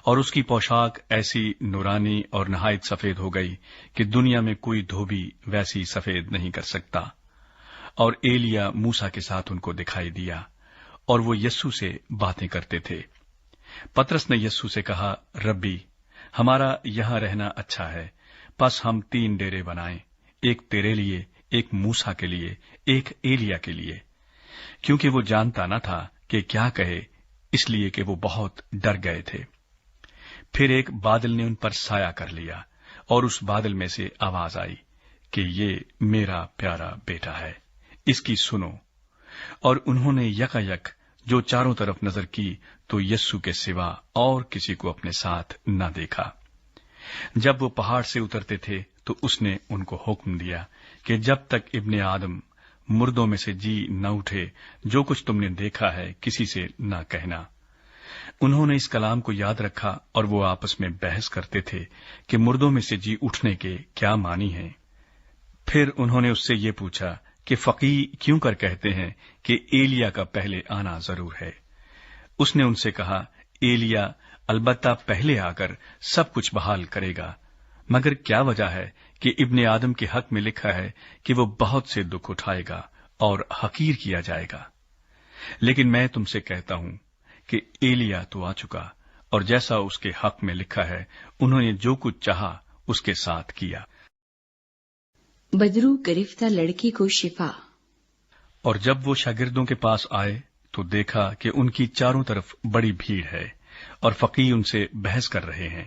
اور اس کی پوشاک ایسی نورانی اور نہایت سفید ہو گئی کہ دنیا میں کوئی دھوبی ویسی سفید نہیں کر سکتا۔ اور ایلیا موسیٰ کے ساتھ ان کو دکھائی دیا، اور وہ یسوع سے باتیں کرتے تھے۔ پطرس نے یسوع سے کہا، ربی، ہمارا یہاں رہنا اچھا ہے، پس ہم 3 ڈیرے بنائیں، ایک تیرے لیے، ایک موسیٰ کے لیے، ایک ایلیا کے لیے۔ کیونکہ وہ جانتا نہ تھا کہ کیا کہے، اس لیے کہ وہ بہت ڈر گئے تھے۔ پھر ایک بادل نے ان پر سایہ کر لیا، اور اس بادل میں سے آواز آئی کہ یہ میرا پیارا بیٹا ہے، اس کی سنو۔ اور انہوں نے یکایک جو چاروں طرف نظر کی تو یسوع کے سوا اور کسی کو اپنے ساتھ نہ دیکھا۔ جب وہ پہاڑ سے اترتے تھے تو اس نے ان کو حکم دیا کہ جب تک ابن آدم مردوں میں سے جی نہ اٹھے، جو کچھ تم نے دیکھا ہے کسی سے نہ کہنا۔ انہوں نے اس کلام کو یاد رکھا، اور وہ آپس میں بحث کرتے تھے کہ مردوں میں سے جی اٹھنے کے کیا معنی ہیں۔ پھر انہوں نے اس سے یہ پوچھا کہ فقی کیوں کر کہتے ہیں کہ ایلیا کا پہلے آنا ضرور ہے؟ اس نے ان سے کہا، ایلیا البتہ پہلے آ کر سب کچھ بحال کرے گا، مگر کیا وجہ ہے کہ ابن آدم کے حق میں لکھا ہے کہ وہ بہت سے دکھ اٹھائے گا اور حقیر کیا جائے گا۔ لیکن میں تم سے کہتا ہوں کہ ایلیا تو آ چکا، اور جیسا اس کے حق میں لکھا ہے انہوں نے جو کچھ چاہا اس کے ساتھ کیا۔ بدرو گرفتہ لڑکی کو شفا۔ اور جب وہ شاگردوں کے پاس آئے تو دیکھا کہ ان کی چاروں طرف بڑی بھیڑ ہے، اور فقیہ ان سے بحث کر رہے ہیں،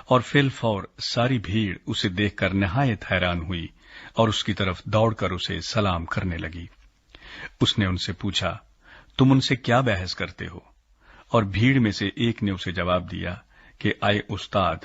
اور فی الفور ساری بھیڑ اسے دیکھ کر نہایت حیران ہوئی اور اس کی طرف دوڑ کر اسے سلام کرنے لگی۔ اس نے ان سے پوچھا، تم ان سے کیا بحث کرتے ہو؟ اور بھیڑ میں سے ایک نے اسے جواب دیا کہ اے استاد،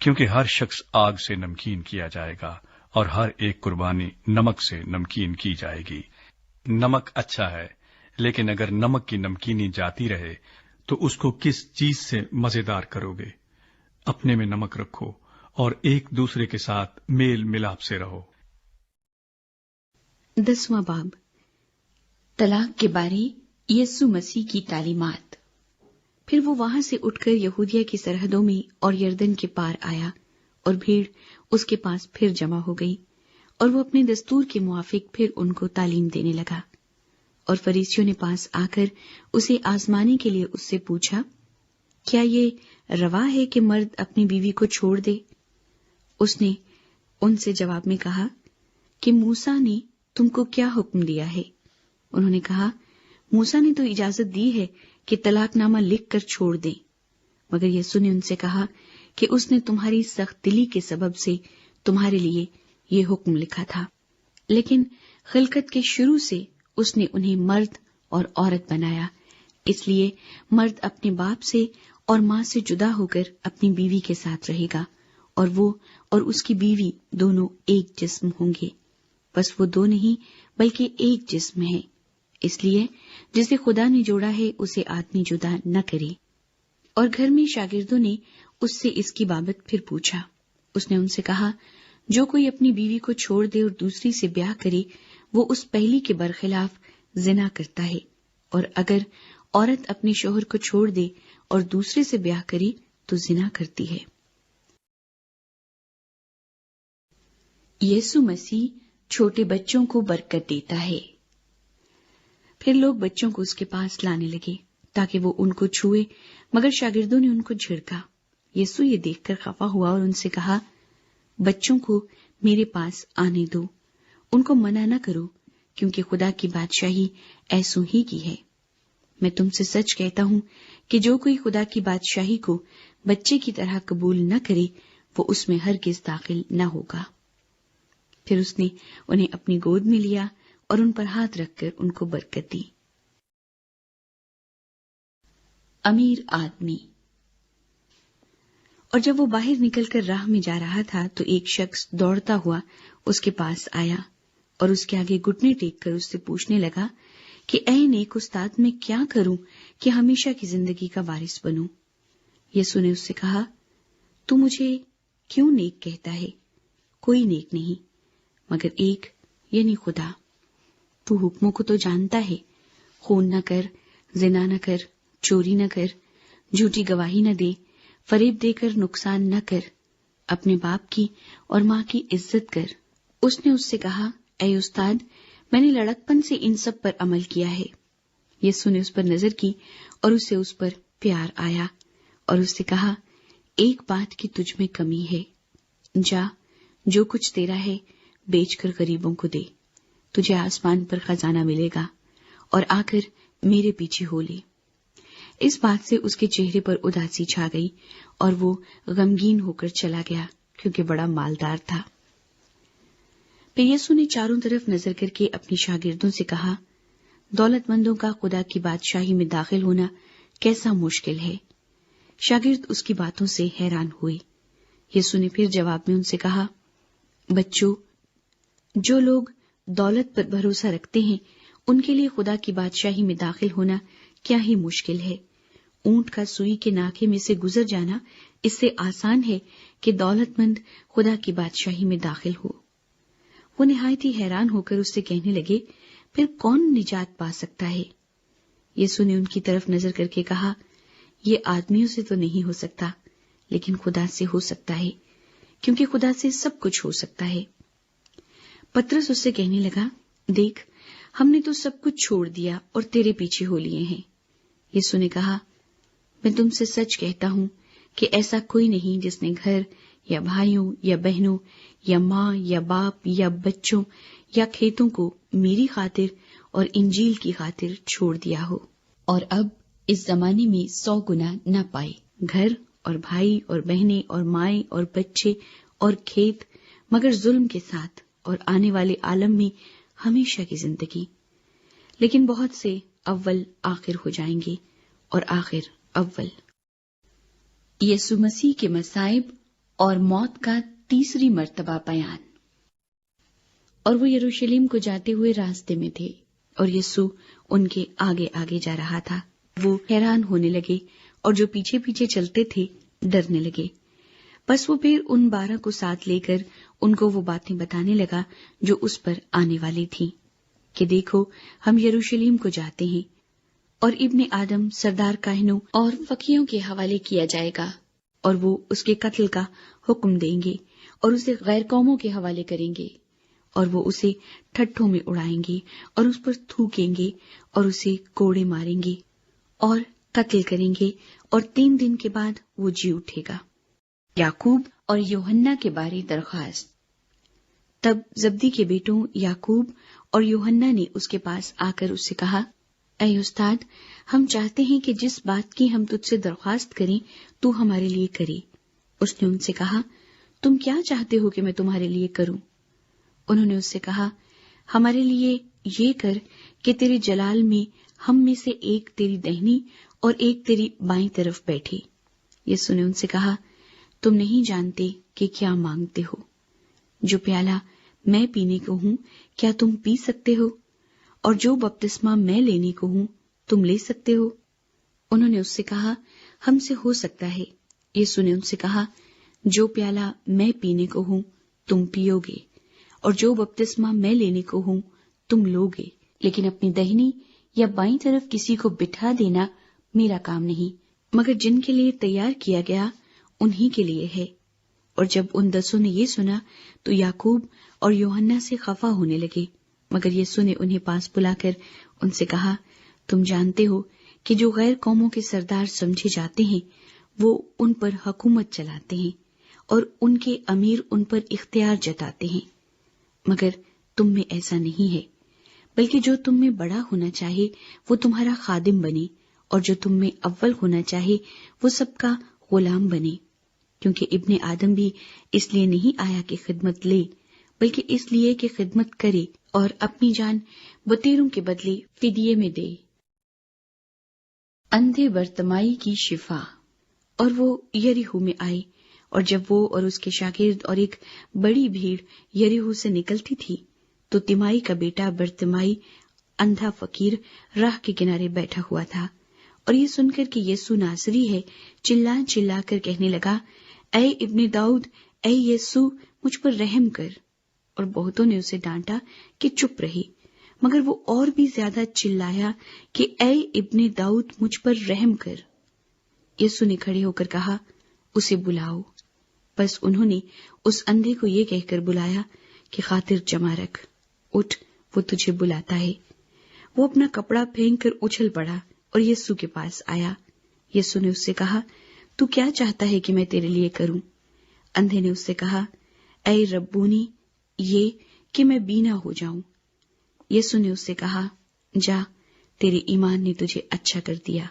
کیونکہ ہر شخص آگ سے نمکین کیا جائے گا اور ہر ایک قربانی نمک سے نمکین کی جائے گی۔ نمک اچھا ہے، لیکن اگر نمک کی نمکینی جاتی رہے تو اس کو کس چیز سے مزیدار کرو گے؟ اپنے میں نمک رکھو اور ایک دوسرے کے ساتھ میل ملاپ سے رہو۔ 10واں باب، طلاق کے بارے یسوع مسیح کی تعلیمات۔ پھر وہ وہاں سے اٹھ کر یہودیہ کی سرحدوں میں اور یردن کے پار آیا، اور بھیڑ اس کے پاس پھر جمع ہو گئی، اور وہ اپنے دستور کے موافق پھر ان کو تعلیم دینے لگا۔ اور فریسیوں نے پاس آ کر اسے آزمانے کے لیے اس سے پوچھا، کیا یہ روا ہے کہ مرد اپنی بیوی کو چھوڑ دے؟ اس نے ان سے جواب میں کہا کہ موسیٰ نے تم کو کیا حکم دیا ہے؟ انہوں نے کہا، موسیٰ نے تو اجازت دی ہے کہ طلاق نامہ لکھ کر چھوڑ دیں۔ مگر یسوع نے ان سے کہا کہ اس نے تمہاری سخت دلی کے سبب سے تمہارے لیے یہ حکم لکھا تھا، لیکن خلقت کے شروع سے اس نے انہیں مرد اور عورت بنایا، اس لیے مرد اپنے باپ سے اور ماں سے جدا ہو کر اپنی بیوی کے ساتھ رہے گا، اور وہ اور اس کی بیوی دونوں ایک جسم ہوں گے۔ بس وہ دو نہیں بلکہ ایک جسم ہے، اس لیے جسے خدا نے جوڑا ہے اسے آدمی جدا نہ کرے۔ اور گھر میں شاگردوں نے اس سے اس کی بابت پھر پوچھا۔ اس نے ان سے کہا، جو کوئی اپنی بیوی کو چھوڑ دے اور دوسری سے بیاہ کرے وہ اس پہلی کے برخلاف زنا کرتا ہے، اور اگر عورت اپنے شوہر کو چھوڑ دے اور دوسرے سے بیاہ کرے تو زنا کرتی ہے۔ یسوع مسیح چھوٹے بچوں کو برکت دیتا ہے۔ پھر لوگ بچوں کو اس کے پاس لانے لگے تاکہ وہ ان کو چھوئے، مگر شاگردوں نے ان کو جھڑکا۔ یسوع یہ دیکھ کر خفا ہوا اور ان سے کہا، بچوں کو میرے پاس آنے دو، ان کو منع نہ کرو، کیونکہ خدا کی بادشاہی ایسوں ہی کی ہے۔ میں تم سے سچ کہتا ہوں کہ جو کوئی خدا کی بادشاہی کو بچے کی طرح قبول نہ کرے وہ اس میں ہرگز داخل نہ ہوگا۔ پھر اس نے انہیں اپنی گود میں لیا اور ان پر ہاتھ رکھ کر ان کو برکت دی۔ امیر آدمی۔ اور جب وہ باہر نکل کر راہ میں جا رہا تھا تو ایک شخص دوڑتا ہوا اس کے پاس آیا اور اس کے آگے گھٹنے ٹیک کر اس سے پوچھنے لگا کہ اے نیک استاد، میں کیا کروں کہ ہمیشہ کی زندگی کا وارث بنوں؟ یسوع نے اس سے کہا، تو مجھے کیوں نیک کہتا ہے؟ کوئی نیک نہیں مگر ایک، یعنی خدا۔ تو حکموں کو تو جانتا ہے، خون نہ کر، زنا نہ کر، چوری نہ کر، جھوٹی گواہی نہ دے، فریب دے کر نقصان نہ کر، اپنے باپ کی اور ماں کی عزت کر۔ اس نے اس سے کہا، اے استاد، میں نے لڑکپن سے ان سب پر عمل کیا ہے۔ یسوع نے اس پر نظر کی اور اسے اس پر پیار آیا اور اس سے کہا، ایک بات کی تجھ میں کمی ہے، جا، جو کچھ تیرا ہے بیچ کر غریبوں کو دے، تجھے آسمان پر خزانہ ملے گا، اور آ کر میرے پیچھے ہو لے۔ اس بات سے اس کے چہرے پر اداسی چھا گئی اور وہ غمگین ہو کر چلا گیا کیونکہ بڑا مالدار تھا۔ پھر یسوع نے چاروں طرف نظر کر کے اپنے شاگردوں سے کہا، دولت مندوں کا خدا کی بادشاہی میں داخل ہونا کیسا مشکل ہے۔ شاگرد اس کی باتوں سے حیران ہوئے۔ یسوع نے پھر جواب میں ان سے کہا، بچوں، جو لوگ دولت پر بھروسہ رکھتے ہیں ان کے لیے خدا کی بادشاہی میں داخل ہونا کیا ہی مشکل ہے۔ اونٹ کا سوئی کے ناکے میں سے گزر جانا اس سے آسان ہے کہ دولت مند خدا کی بادشاہی میں داخل ہو۔ وہ نہایت ہی حیران ہو کر اس سے کہنے لگے، پھر کون نجات پا سکتا ہے؟ یسوع نے ان کی طرف نظر کر کے کہا، یہ آدمیوں سے تو نہیں ہو سکتا لیکن خدا سے ہو سکتا ہے، کیونکہ خدا سے سب کچھ ہو سکتا ہے۔ پترس اس سے کہنے لگا، دیکھ، ہم نے تو سب کچھ چھوڑ دیا اور تیرے پیچھے ہو لیے ہیں۔ یسوع نے کہا، میں تم سے سچ کہتا ہوں کہ ایسا کوئی نہیں جس نے گھر یا بھائیوں یا بہنوں یا ماں یا باپ یا بچوں یا کھیتوں کو میری خاطر اور انجیل کی خاطر چھوڑ دیا ہو اور اب اس زمانے میں 100 گنا نہ پائے، گھر اور بھائی اور بہنیں اور مائیں اور بچے اور کھیت، مگر ظلم کے ساتھ اور آنے والے عالم میں ہمیشہ کی زندگی۔ لیکن بہت سے اول آخر ہو جائیں گے اور آخر اول۔ یسوع مسیح کے مصائب اور موت کا تیسری مرتبہ بیان۔ اور وہ یروشلم کو جاتے ہوئے راستے میں تھے اور یسوع ان کے آگے آگے جا رہا تھا۔ وہ حیران ہونے لگے اور جو پیچھے پیچھے چلتے تھے ڈرنے لگے۔ بس وہ پھر ان 12 کو ساتھ لے کر ان کو وہ باتیں بتانے لگا جو اس پر آنے والی تھیں، کہ دیکھو ہم یروشلم کو جاتے ہیں اور ابن آدم سردار کاہنوں اور فقیہوں کے حوالے کیا جائے گا، اور وہ اس کے قتل کا حکم دیں گے اور اسے غیر قوموں کے حوالے کریں گے، اور وہ اسے ٹھٹھوں میں اڑائیں گے اور اس پر تھوکیں گے اور اسے کوڑے ماریں گے اور قتل کریں گے، اور 3 دن کے بعد وہ جی اٹھے گا۔ یعقوب اور یوحنا کے بارے درخواست۔ تب زبدی کے بیٹوں یعقوب اور یوحنا نے اس کے پاس آ کر اس سے کہا، اے استاد، ہم چاہتے ہیں کہ جس بات کی ہم تجھ سے درخواست کریں تو ہمارے لیے کرے۔ اس نے ان سے کہا، تم کیا چاہتے ہو کہ میں تمہارے لیے کروں؟ انہوں نے اس سے کہا، ہمارے لیے یہ کر کہ تیرے جلال میں ہم میں سے ایک تیری دہنی اور ایک تیری بائیں طرف بیٹھے۔ یسوع نے ان سے کہا، تم نہیں جانتے کہ کیا مانگتے ہو۔ جو پیالہ میں پینے کو ہوں کیا تم پی سکتے ہو؟ اور جو بپتسمہ میں لینے کو ہوں تم لے سکتے ہو؟ انہوں نے اس سے کہا، ہم سے ہو سکتا ہے۔ یسوع نے ان سے کہا، جو پیالہ میں پینے کو ہوں تم پیو گے، اور جو بپتسمہ میں لینے کو ہوں تم لو گے، لیکن اپنی دہنی یا بائیں طرف کسی کو بٹھا دینا میرا کام نہیں، مگر جن کے لیے تیار کیا گیا انہی کے لیے ہے۔ اور جب ان 10 نے یہ سنا تو یعقوب اور یوحنا سے خفا ہونے لگے، مگر یسوع نے انہیں پاس بلا کر ان سے کہا، تم جانتے ہو کہ جو غیر قوموں کے سردار سمجھے جاتے ہیں وہ ان پر حکومت چلاتے ہیں اور ان کے امیر ان پر اختیار جتاتے ہیں، مگر تم میں ایسا نہیں ہے، بلکہ جو تم میں بڑا ہونا چاہے وہ تمہارا خادم بنے، اور جو تم میں اول ہونا چاہے وہ سب کا غلام بنے، کیونکہ ابن آدم بھی اس لیے نہیں آیا کہ خدمت لے، بلکہ اس لیے کہ خدمت کرے اور اپنی جان بتیروں کے بدلے فدیے میں دے۔ اندھے برتمائی کی شفا۔ اور وہ یریحو میں آئے، اور جب وہ اور اس کے شاگرد اور ایک بڑی بھیڑ یریحو سے نکلتی تھی تو تیمائی کا بیٹا برتمائی اندھا فقیر راہ کے کنارے بیٹھا ہوا تھا، اور یہ سن کر کہ یسوع ناصری ہے چلا چلا کر کہنے لگا، اے ابن داؤد، اے یسوع مجھ پر رحم کر۔ اور بہتوں نے اسے ڈانٹا کہ چپ رہے، مگر وہ اور بھی زیادہ چلایا کہ اے ابن داؤد مجھ پر رحم کر۔ یسوع نے کھڑے ہو کر کہا، اسے بلاؤ۔ بس انہوں نے اس اندھے کو یہ کہہ کر بلایا کہ خاطر جمع رکھ، اٹھ، وہ تجھے بلاتا ہے۔ وہ اپنا کپڑا پھینک کر اچھل پڑا اور یسوع کے پاس آیا۔ یسوع نے اس سے کہا، تو کیا چاہتا ہے کہ میں تیرے لیے کروں؟ اندھے نے اس سے کہا، اے ربونی، یہ کہ میں بینا ہو جاؤں۔ یسوع نے اس سے کہا، جا، تیرے ایمان نے تجھے اچھا کر دیا۔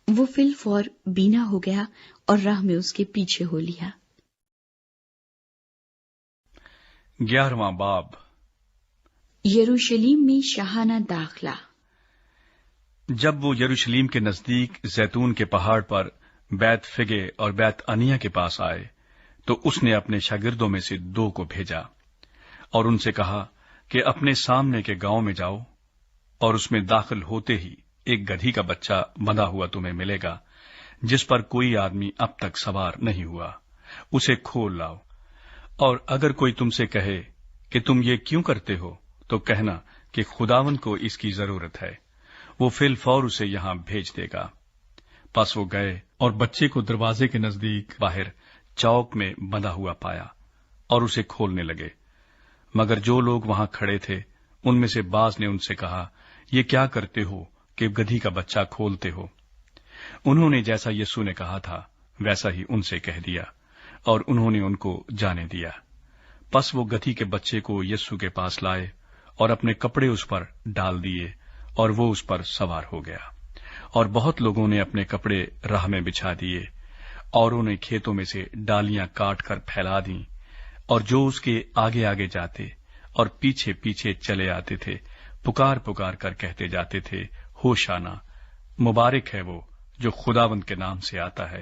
وہ فی الفور بینا ہو گیا اور راہ میں اس کے پیچھے ہو لیا۔ 11واں باب۔ یروشلم میں شاہانہ داخلہ۔ جب وہ یروشلم کے نزدیک زیتون کے پہاڑ پر بیت فگے اور بیت انیا کے پاس آئے تو اس نے اپنے شاگردوں میں سے 2 کو بھیجا اور ان سے کہا کہ اپنے سامنے کے گاؤں میں جاؤ، اور اس میں داخل ہوتے ہی ایک گدھی کا بچہ بندھا ہوا تمہیں ملے گا جس پر کوئی آدمی اب تک سوار نہیں ہوا، اسے کھول لاؤ۔ اور اگر کوئی تم سے کہے کہ تم یہ کیوں کرتے ہو تو کہنا کہ خداوند کو اس کی ضرورت ہے، وہ فی الفور اسے یہاں بھیج دے گا۔ پس وہ گئے اور بچے کو دروازے کے نزدیک باہر چوک میں بندھا ہوا پایا اور اسے کھولنے لگے۔ مگر جو لوگ وہاں کھڑے تھے ان میں سے بعض نے ان سے کہا، یہ کیا کرتے ہو کہ گدھی کا بچہ کھولتے ہو؟ انہوں نے جیسا یسوع نے کہا تھا ویسا ہی ان سے کہہ دیا، اور انہوں نے ان کو جانے دیا۔ پس وہ گدھی کے بچے کو یسوع کے پاس لائے اور اپنے کپڑے اس پر ڈال دیے، اور وہ اس پر سوار ہو گیا۔ اور بہت لوگوں نے اپنے کپڑے راہ میں بچھا دیے، اوروں نے کھیتوں میں سے ڈالیاں کاٹ کر پھیلا دیں، اور جو اس کے آگے آگے جاتے اور پیچھے پیچھے چلے آتے تھے پکار پکار کر کہتے جاتے تھے، ہوشانا، مبارک ہے وہ جو خداوند کے نام سے آتا ہے،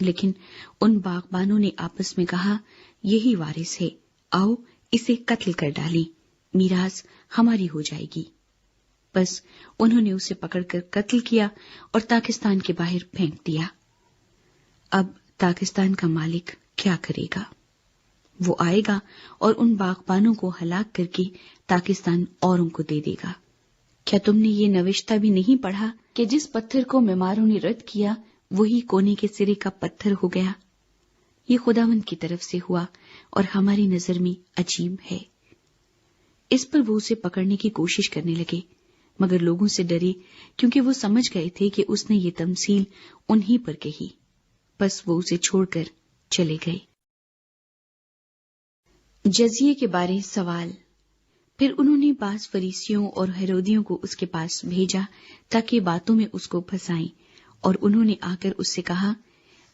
لیکن ان باغبانوں نے آپس میں کہا، یہی وارث ہے، آؤ اسے قتل کر ڈالیں، میراث ہماری ہو جائے گی۔ بس انہوں نے اسے پکڑ کر قتل کیا اور تاکستان کے باہر پھینک دیا۔ اب تاکستان کا مالک کیا کرے گا؟ وہ آئے گا اور ان باغبانوں کو ہلاک کر کے تاکستان اوروں کو دے دے گا۔ کیا تم نے یہ نوشتہ بھی نہیں پڑھا کہ جس پتھر کو معماروں نے رد کیا وہی کونے کے سرے کا پتھر ہو گیا؟ یہ خداوند کی طرف سے ہوا اور ہماری نظر میں عجیب ہے۔ اس پر وہ اسے پکڑنے کی کوشش کرنے لگے، مگر لوگوں سے ڈرے کیونکہ وہ سمجھ گئے تھے کہ اس نے یہ تمثیل انہی پر کہی۔ بس وہ اسے چھوڑ کر چلے گئے۔ جزیے کے بارے سوال۔ پھر انہوں نے بعض فریسیوں اور ہیرودیوں کو اس کے پاس بھیجا تاکہ باتوں میں اس کو پھنسائیں، اور انہوں نے آ کر اس سے کہا،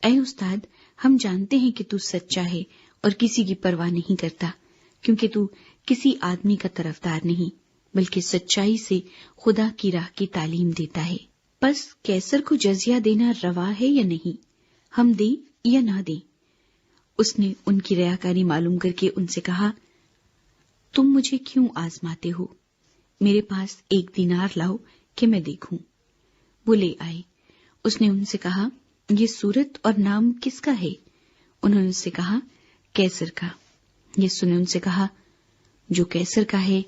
اے استاد، ہم جانتے ہیں کہ تو سچا ہے اور کسی کی پرواہ نہیں کرتا، کیونکہ تو کسی آدمی کا طرفدار نہیں بلکہ سچائی سے خدا کی راہ کی تعلیم دیتا ہے۔ پس قیصر کو جزیہ دینا روا ہے یا نہیں؟ ہم دیں یا نہ دیں؟ اس نے ان کی ریاکاری معلوم کر کے ان سے کہا، تم مجھے کیوں آزماتے ہو؟ میرے پاس 1 دینار لاؤ کہ میں دیکھوں۔ وہ لے آئے۔ اس نے ان سے کہا، یہ صورت اور نام کس کا ہے؟ انہوں نے اس سے کہا، قیصر کا۔ یسوع نے ان سے کہا، جو قیصر کا ہے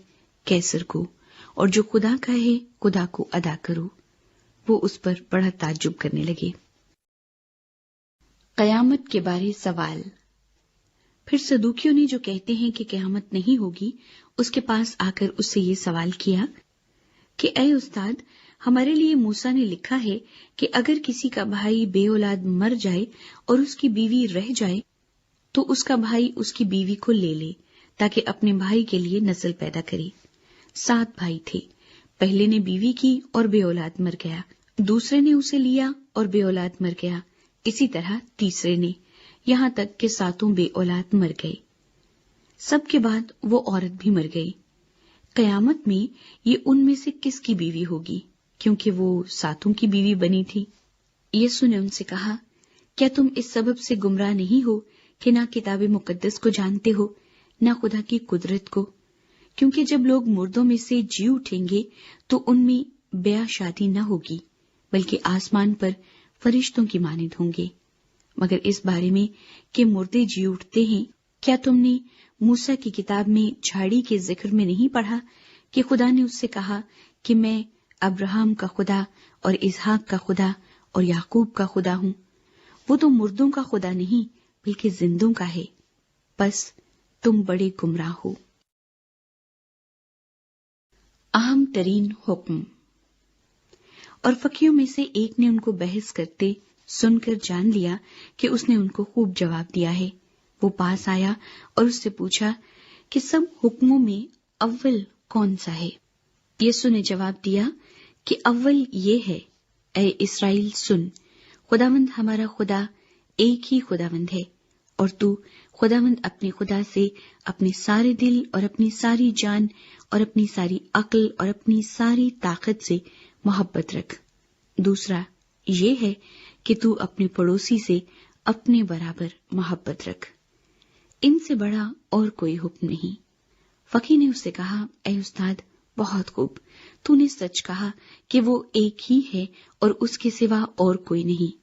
قیصر کو، اور جو خدا کا ہے خدا کو ادا کرو۔ وہ اس پر بڑا تعجب کرنے لگے۔ قیامت کے بارے سوال۔ پھر صدوقیوں نے جو کہتے ہیں کہ قیامت نہیں ہوگی، اس کے پاس آ کر اس سے یہ سوال کیا کہ اے استاد، ہمارے لیے موسیٰ نے لکھا ہے کہ اگر کسی کا بھائی بے اولاد مر جائے اور اس کی بیوی رہ جائے تو اس کا بھائی اس کی بیوی کو لے لے تاکہ اپنے بھائی کے لیے نسل پیدا کرے۔ 7 بھائی تھے، پہلے نے بیوی کی اور بے اولاد مر گیا، دوسرے نے اسے لیا اور بے اولاد مر گیا، اسی طرح تیسرے نے، یہاں تک کہ 7 بے اولاد مر گئے۔ سب کے بعد وہ عورت بھی مر گئی۔ قیامت میں یہ ان میں سے کس کی بیوی ہوگی؟ کیونکہ وہ 7 کی بیوی بنی تھی۔ یسوع نے ان سے کہا، کیا تم اس سبب سے گمراہ نہیں ہو کہ نہ کتاب مقدس کو جانتے ہو نہ خدا کی قدرت کو؟ کیونکہ جب لوگ مردوں میں سے جی اٹھیں گے تو ان میں بیاہ شادی نہ ہوگی، بلکہ آسمان پر فرشتوں کی مانند ہوں گے۔ مگر اس بارے میں کہ مردے جی اٹھتے ہیں، کیا تم نے موسیٰ کی کتاب میں جھاڑی کے ذکر میں نہیں پڑھا کہ خدا نے اس سے کہا کہ میں ابراہیم کا خدا اور اسحاق کا خدا اور یعقوب کا خدا ہوں؟ وہ تو مردوں کا خدا نہیں بلکہ زندوں کا ہے۔ بس تم بڑے گمراہ ہو۔ اہم ترین حکم۔ اور فقیوں میں سے ایک نے ان کو بحث کرتے سن کر جان لیا کہ اس نے ان کو خوب جواب دیا ہے۔ وہ پاس آیا اور اس سے پوچھا کہ سب حکموں میں اول کون سا ہے؟ یسوع نے جواب دیا کہ اول یہ ہے، اے اسرائیل سن، خداوند ہمارا خدا ایک ہی خداوند ہے، اور تو خداوند اپنے خدا سے اپنے سارے دل اور اپنی ساری جان اور اپنی ساری عقل اور اپنی ساری طاقت سے محبت رکھ۔ دوسرا یہ ہے کہ تو اپنے پڑوسی سے اپنے برابر محبت رکھ۔ ان سے بڑا اور کوئی حکم نہیں۔ فقی نے اس سے کہا، اے استاد، بہت خوب، تو نے سچ کہا کہ وہ ایک ہی ہے اور اس کے سوا اور کوئی نہیں،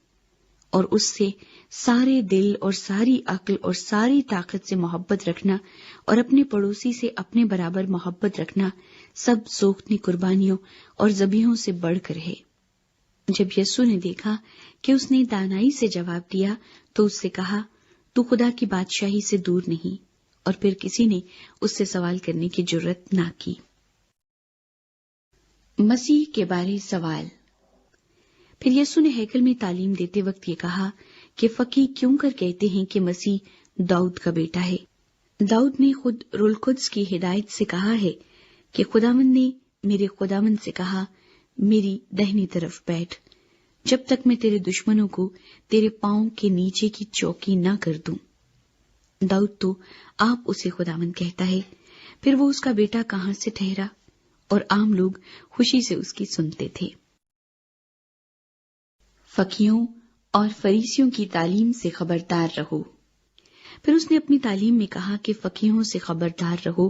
اور اس سے سارے دل اور ساری عقل اور ساری طاقت سے محبت رکھنا اور اپنے پڑوسی سے اپنے برابر محبت رکھنا سب سوختنی قربانیوں اور ذبیحوں سے بڑھ کر ہے۔ جب یسوع نے دیکھا کہ اس نے دانائی سے جواب دیا تو اس سے کہا، تو خدا کی بادشاہی سے دور نہیں، اور پھر کسی نے اس سے سوال کرنے کی جرت نہ کی۔ مسیح کے بارے سوال۔ پھر یسوع نے ہیکل میں تعلیم دیتے وقت یہ کہا کہ فقی کیوں کر کہتے ہیں کہ مسیح داؤد کا بیٹا ہے؟ داؤد نے خود روح القدس کی ہدایت سے کہا ہے کہ خداوند نے میرے خداوند سے کہا، میری دہنی طرف بیٹھ، جب تک میں تیرے دشمنوں کو تیرے پاؤں کے نیچے کی چوکی نہ کر دوں۔ داؤد تو آپ اسے خداوند کہتا ہے، پھر وہ اس کا بیٹا کہاں سے ٹھہرا؟ اور عام لوگ خوشی سے اس کی سنتے تھے۔ فقیوں اور فریسیوں کی تعلیم سے خبردار رہو۔ پھر اس نے اپنی تعلیم میں کہا کہ فقیہوں سے خبردار رہو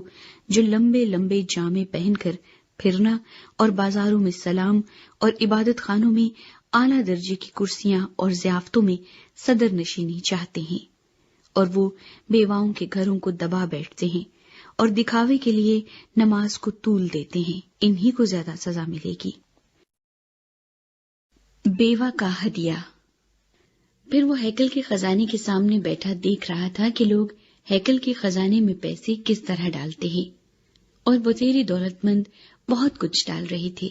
جو لمبے لمبے جامے پہن کر پھرنا اور بازاروں میں سلام اور عبادت خانوں میں اعلیٰ درجے کی کرسیاں اور ضیافتوں میں صدر نشینی چاہتے ہیں، اور وہ بیواؤں کے گھروں کو دبا بیٹھتے ہیں اور دکھاوے کے لیے نماز کو طول دیتے ہیں، انہی کو زیادہ سزا ملے گی۔ بیوہ کا ہدیہ۔ پھر وہ ہیکل کے خزانے کے سامنے بیٹھا دیکھ رہا تھا کہ لوگ ہیکل کے خزانے میں پیسے کس طرح ڈالتے ہیں، اور بطیرے دولت مند بہت کچھ ڈال رہے تھے۔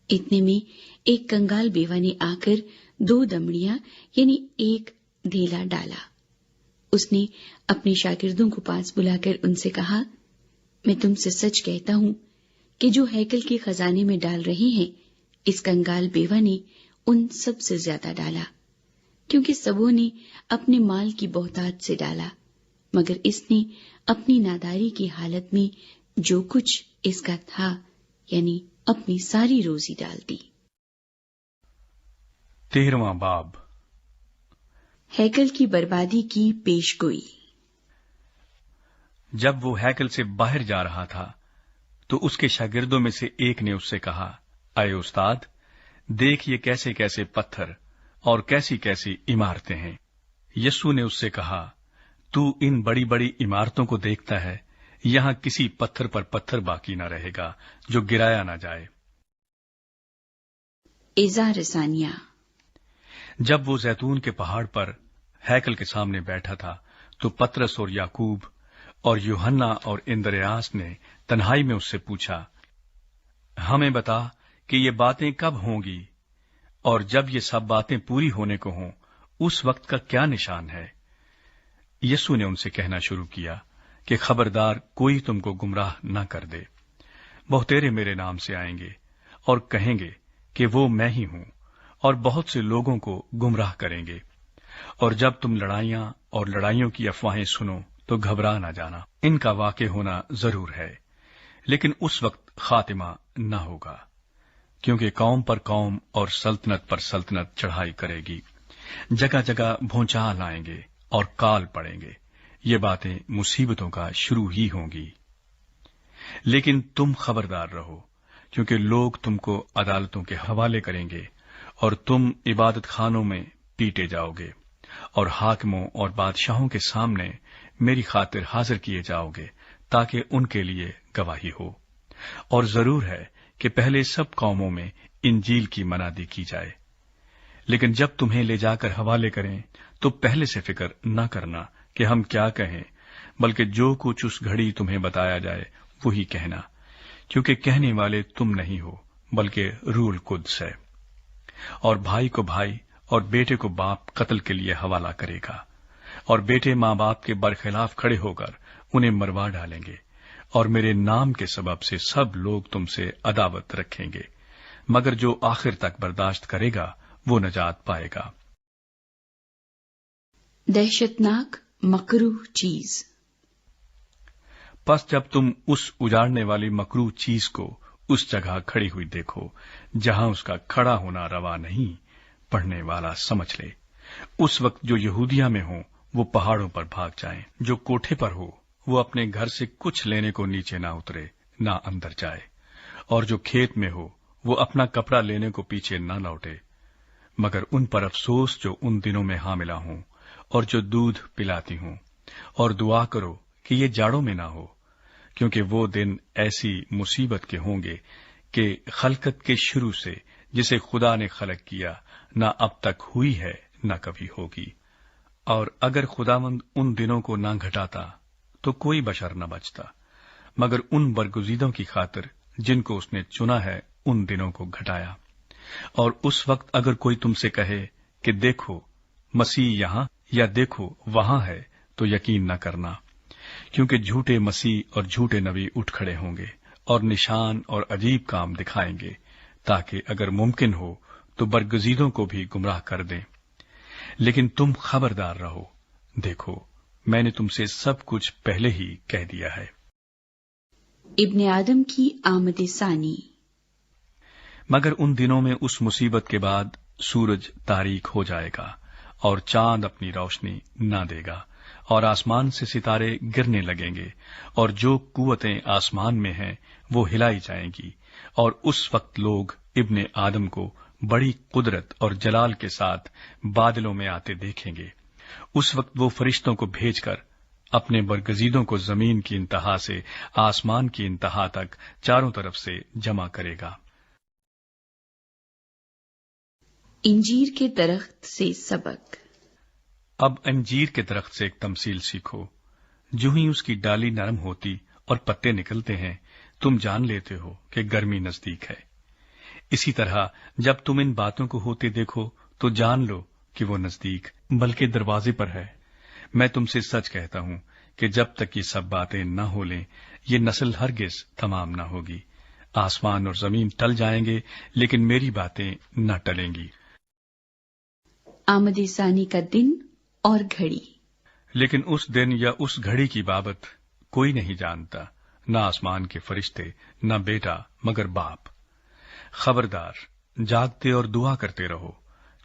اتنے میں ایک کنگال بیوہ نے آ کر 2 دمڑیاں یعنی 1 دھیلا ڈالا۔ اس نے اپنے شاگردوں کو پاس بلا کر ان سے کہا، میں تم سے سچ کہتا ہوں کہ جو ہیکل کے خزانے میں ڈال رہے ہیں، اس کنگال بیوہ نے ان سب سے زیادہ ڈالا، کیونکہ سبوں نے اپنے مال کی بہتات سے ڈالا، مگر اس نے اپنی ناداری کی حالت میں جو کچھ اس کا تھا یعنی اپنی ساری روزی ڈال دی۔ 13واں باب۔ ہیکل کی بربادی کی پیش گوئی۔ جب وہ ہیکل سے باہر جا رہا تھا تو اس کے شاگردوں میں سے ایک نے اس سے کہا، اے استاد، دیکھ یہ کیسے کیسے پتھر اور کیسی کیسی عمارتیں ہیں۔ یسوع نے اس سے کہا، تو ان بڑی بڑی عمارتوں کو دیکھتا ہے، یہاں کسی پتھر پر پتھر باقی نہ رہے گا جو گرایا نہ جائے۔ اظہار ثانیہ۔ جب وہ زیتون کے پہاڑ پر ہیکل کے سامنے بیٹھا تھا تو پترس اور یعقوب اور یوحنا اور اندریاس نے تنہائی میں اس سے پوچھا، ہمیں بتا کہ یہ باتیں کب ہوں گی، اور جب یہ سب باتیں پوری ہونے کو ہوں اس وقت کا کیا نشان ہے؟ یسوع نے ان سے کہنا شروع کیا کہ خبردار کوئی تم کو گمراہ نہ کر دے۔ بہتیرے میرے نام سے آئیں گے اور کہیں گے کہ وہ میں ہی ہوں، اور بہت سے لوگوں کو گمراہ کریں گے۔ اور جب تم لڑائیاں اور لڑائیوں کی افواہیں سنو تو گھبرا نہ جانا، ان کا واقع ہونا ضرور ہے، لیکن اس وقت خاتمہ نہ ہوگا، کیونکہ قوم پر قوم اور سلطنت پر سلطنت چڑھائی کرے گی، جگہ جگہ بھونچال آئیں گے اور کال پڑیں گے۔ یہ باتیں مصیبتوں کا شروع ہی ہوں گی۔ لیکن تم خبردار رہو، کیونکہ لوگ تم کو عدالتوں کے حوالے کریں گے، اور تم عبادت خانوں میں پیٹے جاؤ گے، اور حاکموں اور بادشاہوں کے سامنے میری خاطر حاضر کیے جاؤ گے، تاکہ ان کے لیے گواہی ہو۔ اور ضرور ہے کہ پہلے سب قوموں میں انجیل کی منادی کی جائے، لیکن جب تمہیں لے جا کر حوالے کریں تو پہلے سے فکر نہ کرنا کہ ہم کیا کہیں، بلکہ جو کچھ اس گھڑی تمہیں بتایا جائے وہی کہنا، کیونکہ کہنے والے تم نہیں ہو بلکہ روح القدس ہے۔ اور بھائی کو بھائی اور بیٹے کو باپ قتل کے لیے حوالہ کرے گا، اور بیٹے ماں باپ کے برخلاف کھڑے ہو کر انہیں مروا ڈالیں گے، اور میرے نام کے سبب سے سب لوگ تم سے عداوت رکھیں گے، مگر جو آخر تک برداشت کرے گا وہ نجات پائے گا۔ دہشتناک مکروہ چیز۔ پس جب تم اس اجاڑنے والی مکروہ چیز کو اس جگہ کھڑی ہوئی دیکھو جہاں اس کا کھڑا ہونا روا نہیں، پڑھنے والا سمجھ لے، اس وقت جو یہودیہ میں ہوں وہ پہاڑوں پر بھاگ جائیں، جو کوٹھے پر ہو وہ اپنے گھر سے کچھ لینے کو نیچے نہ اترے نہ اندر جائے، اور جو کھیت میں ہو وہ اپنا کپڑا لینے کو پیچھے نہ لوٹے، مگر ان پر افسوس جو ان دنوں میں حاملہ ہوں اور جو دودھ پلاتی ہوں، اور دعا کرو کہ یہ جاڑوں میں نہ ہو، کیونکہ وہ دن ایسی مصیبت کے ہوں گے کہ خلقت کے شروع سے جسے خدا نے خلق کیا نہ اب تک ہوئی ہے نہ کبھی ہوگی۔ اور اگر خداوند ان دنوں کو نہ گھٹاتا تو کوئی بشر نہ بچتا، مگر ان برگزیدوں کی خاطر جن کو اس نے چنا ہے ان دنوں کو گھٹایا۔ اور اس وقت اگر کوئی تم سے کہے کہ دیکھو مسیح یہاں یا دیکھو وہاں ہے تو یقین نہ کرنا، کیونکہ جھوٹے مسیح اور جھوٹے نبی اٹھ کھڑے ہوں گے اور نشان اور عجیب کام دکھائیں گے، تاکہ اگر ممکن ہو تو برگزیدوں کو بھی گمراہ کر دیں۔ لیکن تم خبردار رہو، دیکھو میں نے تم سے سب کچھ پہلے ہی کہہ دیا ہے۔ ابن آدم کی آمد ثانی۔ مگر ان دنوں میں اس مصیبت کے بعد سورج تاریک ہو جائے گا اور چاند اپنی روشنی نہ دے گا، اور آسمان سے ستارے گرنے لگیں گے، اور جو قوتیں آسمان میں ہیں وہ ہلائی جائیں گی، اور اس وقت لوگ ابن آدم کو بڑی قدرت اور جلال کے ساتھ بادلوں میں آتے دیکھیں گے۔ اس وقت وہ فرشتوں کو بھیج کر اپنے برگزیدوں کو زمین کی انتہا سے آسمان کی انتہا تک چاروں طرف سے جمع کرے گا۔ انجیر کے درخت سے سبق۔ اب انجیر کے درخت سے ایک تمثیل سیکھو۔ جو ہی اس کی ڈالی نرم ہوتی اور پتے نکلتے ہیں، تم جان لیتے ہو کہ گرمی نزدیک ہے۔ اسی طرح جب تم ان باتوں کو ہوتے دیکھو تو جان لو کہ وہ نزدیک بلکہ دروازے پر ہے۔ میں تم سے سچ کہتا ہوں کہ جب تک یہ سب باتیں نہ ہو لیں، یہ نسل ہرگز تمام نہ ہوگی۔ آسمان اور زمین ٹل جائیں گے لیکن میری باتیں نہ ٹلیں گی۔ آمد ثانی کا دن اور گھڑی۔ لیکن اس دن یا اس گھڑی کی بابت کوئی نہیں جانتا، نہ آسمان کے فرشتے، نہ بیٹا مگر باپ۔ خبردار، جاگتے اور دعا کرتے رہو،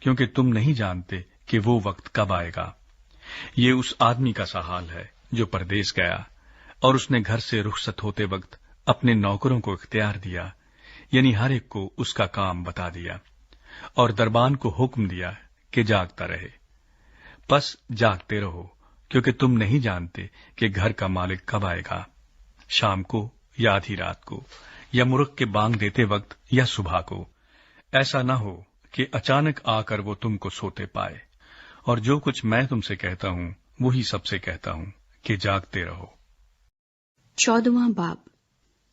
کیونکہ تم نہیں جانتے کہ وہ وقت کب آئے گا۔ یہ اس آدمی کا سا حال ہے جو پردیس گیا، اور اس نے گھر سے رخصت ہوتے وقت اپنے نوکروں کو اختیار دیا، یعنی ہر ایک کو اس کا کام بتا دیا، اور دربان کو حکم دیا کہ جاگتا رہے۔ پس جاگتے رہو، کیونکہ تم نہیں جانتے کہ گھر کا مالک کب آئے گا، شام کو یا آدھی رات کو، یا مرغ کے بانگ دیتے وقت یا صبح کو۔ ایسا نہ ہو کہ اچانک آ کر وہ تم کو سوتے پائے۔ اور جو کچھ میں تم سے کہتا ہوں وہی سب سے کہتا ہوں کہ جاگتے رہو۔ 14واں باب،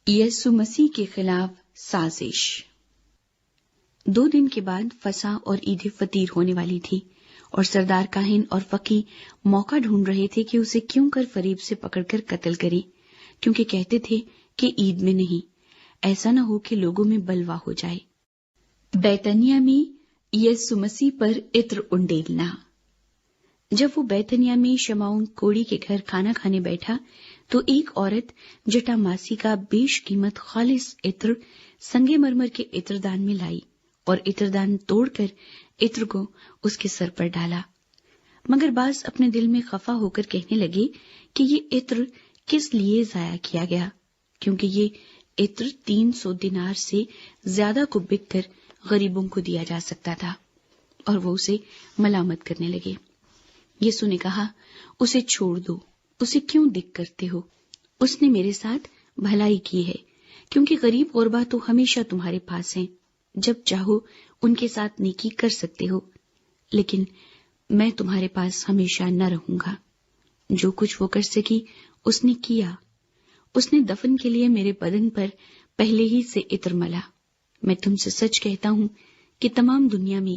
یسوع مسیح کے خلاف سازش۔ 2 دن کے بعد فسح اور عید فطیر ہونے والی تھی، اور سردار کاہن اور فقی موقع ڈھونڈ رہے تھے کہ اسے کیوں کر فریب سے پکڑ کر قتل کریں، کیونکہ کہتے تھے کہ عید میں نہیں، ایسا نہ ہو کہ لوگوں میں بلوا ہو جائے۔ بیتنیہ میں یسوع مسیح پر عطر انڈیلنا۔ جب وہ بیتنیہ میں شمعون کوڑی کے گھر کھانا کھانے بیٹھا تو ایک عورت جٹا ماسی کا بیش قیمت خالص عطر سنگے مرمر کے عطردان میں لائی اور عطردان توڑ کر عطر کو اس کے سر پر ڈالا۔ مگر بعض اپنے دل میں خفا ہو کر کہنے لگے کہ یہ عطر کس لیے ضائع کیا گیا، کیونکہ یہ عطر 300 دینار سے زیادہ کو بک کر غریبوں کو دیا جا سکتا تھا، اور وہ اسے ملامت کرنے لگے۔ یسوع نے کہا، اسے چھوڑ دو، اسے کیوں دکھ کرتے ہو؟ اس نے میرے ساتھ بھلائی کی ہے، کیونکہ غریب غربا تو ہمیشہ تمہارے پاس ہیں، جب چاہو ان کے ساتھ نیکی کر سکتے ہو، لیکن میں تمہارے پاس ہمیشہ نہ رہوں گا۔ جو کچھ وہ کر سکی اس نے کیا۔ اس نے دفن کے لیے میرے بدن پر پہلے ہی سے عطر ملا۔ میں تم سے سچ کہتا ہوں کہ تمام دنیا میں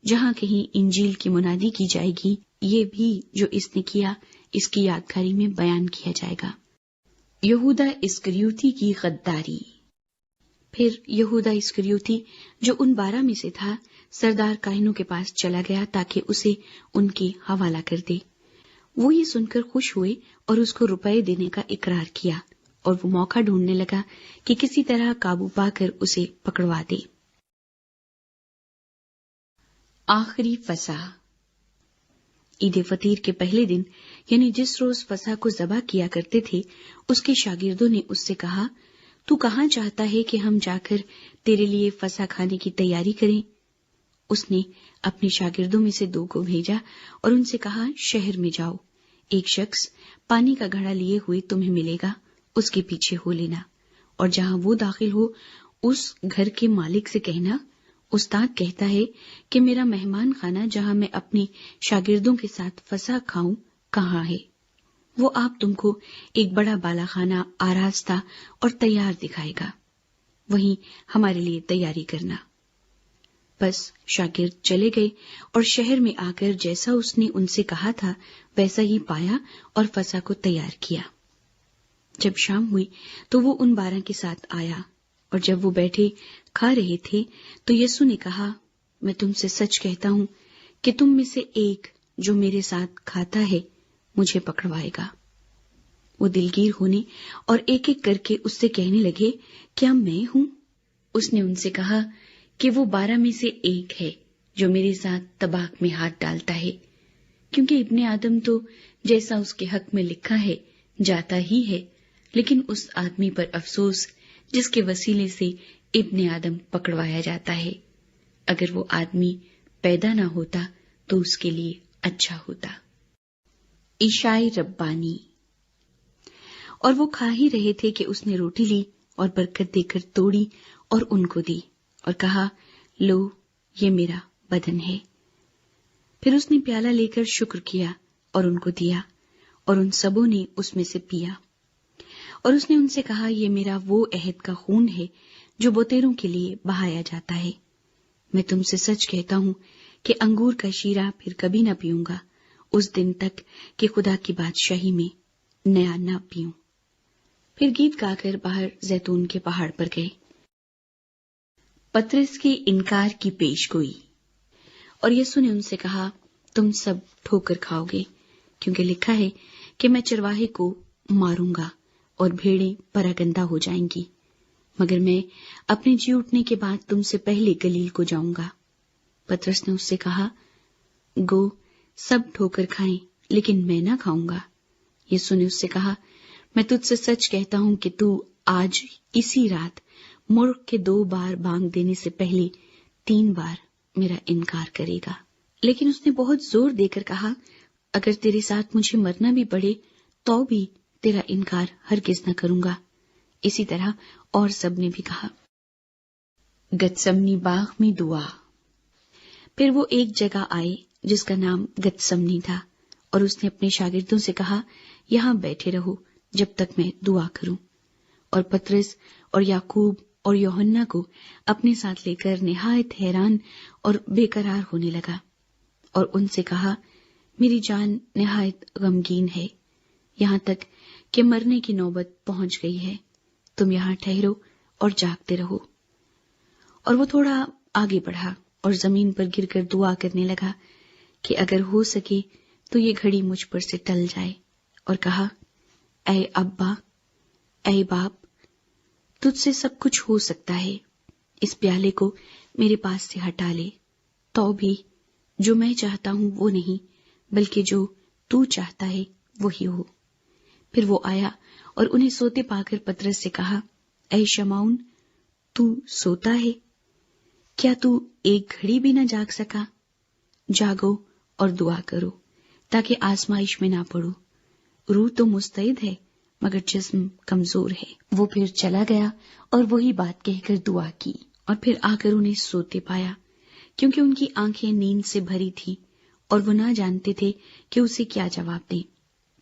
جہاں کہیں انجیل کی منادی کی جائے گی، یہ بھی جو اس نے کیا اس کی یادگاری میں بیان کیا جائے گا۔ یہودا اسکریوتی کی غداری۔ پھر یہودا اسکریوتی جو ان 12 میں سے تھا سردار کاہنوں کے پاس چلا گیا تاکہ اسے ان کے حوالہ کر دے۔ وہ یہ سن کر خوش ہوئے اور اس کو روپے دینے کا اقرار کیا، اور وہ موقع ڈھونڈنے لگا کہ کسی طرح قابو پا کر اسے پکڑوا دے۔ آخری فسح۔ عید فطیر کے پہلے دن، یعنی جس روز فسح کو ذبح کیا کرتے تھے، اس کے شاگردوں نے اس سے کہا، تو کہاں چاہتا ہے کہ ہم جا کر تیرے لیے فسح کھانے کی تیاری کریں؟ اس نے اپنے شاگردوں میں سے 2 کو بھیجا اور ان سے کہا، شہر میں جاؤ، ایک شخص پانی کا گھڑا لیے ہوئے تمہیں ملے گا، اس کے پیچھے ہو لینا، اور جہاں وہ داخل ہو اس گھر کے مالک سے کہنا، استاد کہتا ہے کہ میرا مہمان خانہ جہاں میں اپنے شاگردوں کے ساتھ فسح کھاؤں کہاں ہے؟ وہ آپ تم کو ایک بڑا بالا خانہ آراستہ اور تیار دکھائے گا، وہیں ہمارے لیے تیاری کرنا۔ بس شاگرد چلے گئے اور شہر میں آ کر جیسا اس نے ان سے کہا تھا ویسا ہی پایا اور فسح کو تیار کیا۔ جب شام ہوئی تو وہ ان 12 کے ساتھ آیا، اور جب وہ بیٹھے کھا رہے تھے تو یسوع نے کہا، میں تم سے سچ کہتا ہوں کہ تم میں سے ایک جو میرے ساتھ کھاتا ہے مجھے پکڑوائے گا۔ وہ دلگیر ہونے اور ایک ایک کر کے اس سے کہنے لگے، کیا میں ہوں؟ اس نے ان سے کہا کہ وہ 12 میں سے ایک ہے جو میرے ساتھ طباخ میں ہاتھ ڈالتا ہے۔ کیونکہ ابن آدم تو جیسا اس کے حق میں لکھا ہے جاتا ہی ہے، لیکن اس آدمی پر افسوس جس کے وسیلے سے ابن آدم پکڑوایا جاتا ہے۔ اگر وہ آدمی پیدا نہ ہوتا تو اس کے لیے اچھا ہوتا۔ عشاء ربانی۔ اور وہ کھا ہی رہے تھے کہ اس نے روٹی لی اور برکت دے کر توڑی اور ان کو دی اور کہا، لو، یہ میرا بدن ہے۔ پھر اس نے پیالہ لے کر شکر کیا اور ان کو دیا، اور ان سبوں نے اس میں سے پیا۔ اور اس نے ان سے کہا، یہ میرا وہ عہد کا خون ہے جو بوتیروں کے لیے بہایا جاتا ہے۔ میں تم سے سچ کہتا ہوں کہ انگور کا شیرہ پھر کبھی نہ پیوں گا، اس دن تک کہ خدا کی بادشاہی میں نیا نہ پیوں۔ پھر گیت گا کر باہر زیتون کے پہاڑ پر گئے۔ پطرس کے انکار کی پیش گوئی۔ اور یسوع نے ان سے کہا، تم سب ٹھوکر کھاؤ گے، کیونکہ لکھا ہے کہ میں چرواہے کو ماروں گا اور بھیڑیں پراگندہ ہو جائیں گی، مگر میں اپنے جی اٹھنے کے بعد تم سے پہلے گلیل کو جاؤں گا۔ پطرس نے اس سے کہا، گو، سب ٹھوکر کھائیں لیکن میں نہ کھاؤں گا۔ یسوع نے اس سے کہا، میں تجھ سے سچ کہتا ہوں کہ تو آج اسی رات مرغ کے 2 بار بانگ دینے سے پہلے 3 بار میرا انکار کرے گا۔ لیکن اس نے بہت زور دے کر کہا، اگر تیرے ساتھ مجھے مرنا بھی پڑے تو بھی تیرا انکار ہرگز نہ کروں گا۔ اسی طرح اور سب نے بھی کہا۔ گتسمنی باغ میں دعا۔ پھر وہ ایک جگہ آئے جس کا نام گتسمنی تھا، اور اس نے اپنے شاگردوں سے کہا، یہاں بیٹھے رہو جب تک میں دعا کروں۔ اور پطرس اور یعقوب اور یوحنا کو اپنے ساتھ لے کر نہایت حیران اور بے قرار ہونے لگا، اور ان سے کہا، میری جان نہایت غمگین ہے، یہاں تک کہ مرنے کی نوبت پہنچ گئی ہے، تم یہاں ٹھہرو اور جاگتے رہو۔ اور وہ تھوڑا آگے بڑھا اور زمین پر گر کر دعا کرنے لگا کہ اگر ہو سکے تو یہ گھڑی مجھ پر سے ٹل جائے، اور کہا، اے ابا، اے باپ، تجھ سے سب کچھ ہو سکتا ہے، اس پیالے کو میرے پاس سے ہٹا لے، تو بھی جو میں چاہتا ہوں وہ نہیں بلکہ جو تو چاہتا ہے وہی ہو۔ پھر وہ آیا اور انہیں سوتے پا کر پطرس سے کہا، اے شمعون، تو سوتا ہے؟ کیا تو ایک گھڑی بھی نہ جاگ سکا؟ جاگو اور دعا کرو تاکہ آزمائش میں نہ پڑو۔ روح تو مستعد ہے مگر جسم کمزور ہے۔ وہ پھر چلا گیا اور وہی بات کہہ کر دعا کی، اور پھر آ کر انہیں سوتے پایا، کیونکہ ان کی آنکھیں نیند سے بھری تھیں اور وہ نہ جانتے تھے کہ اسے کیا جواب دیں۔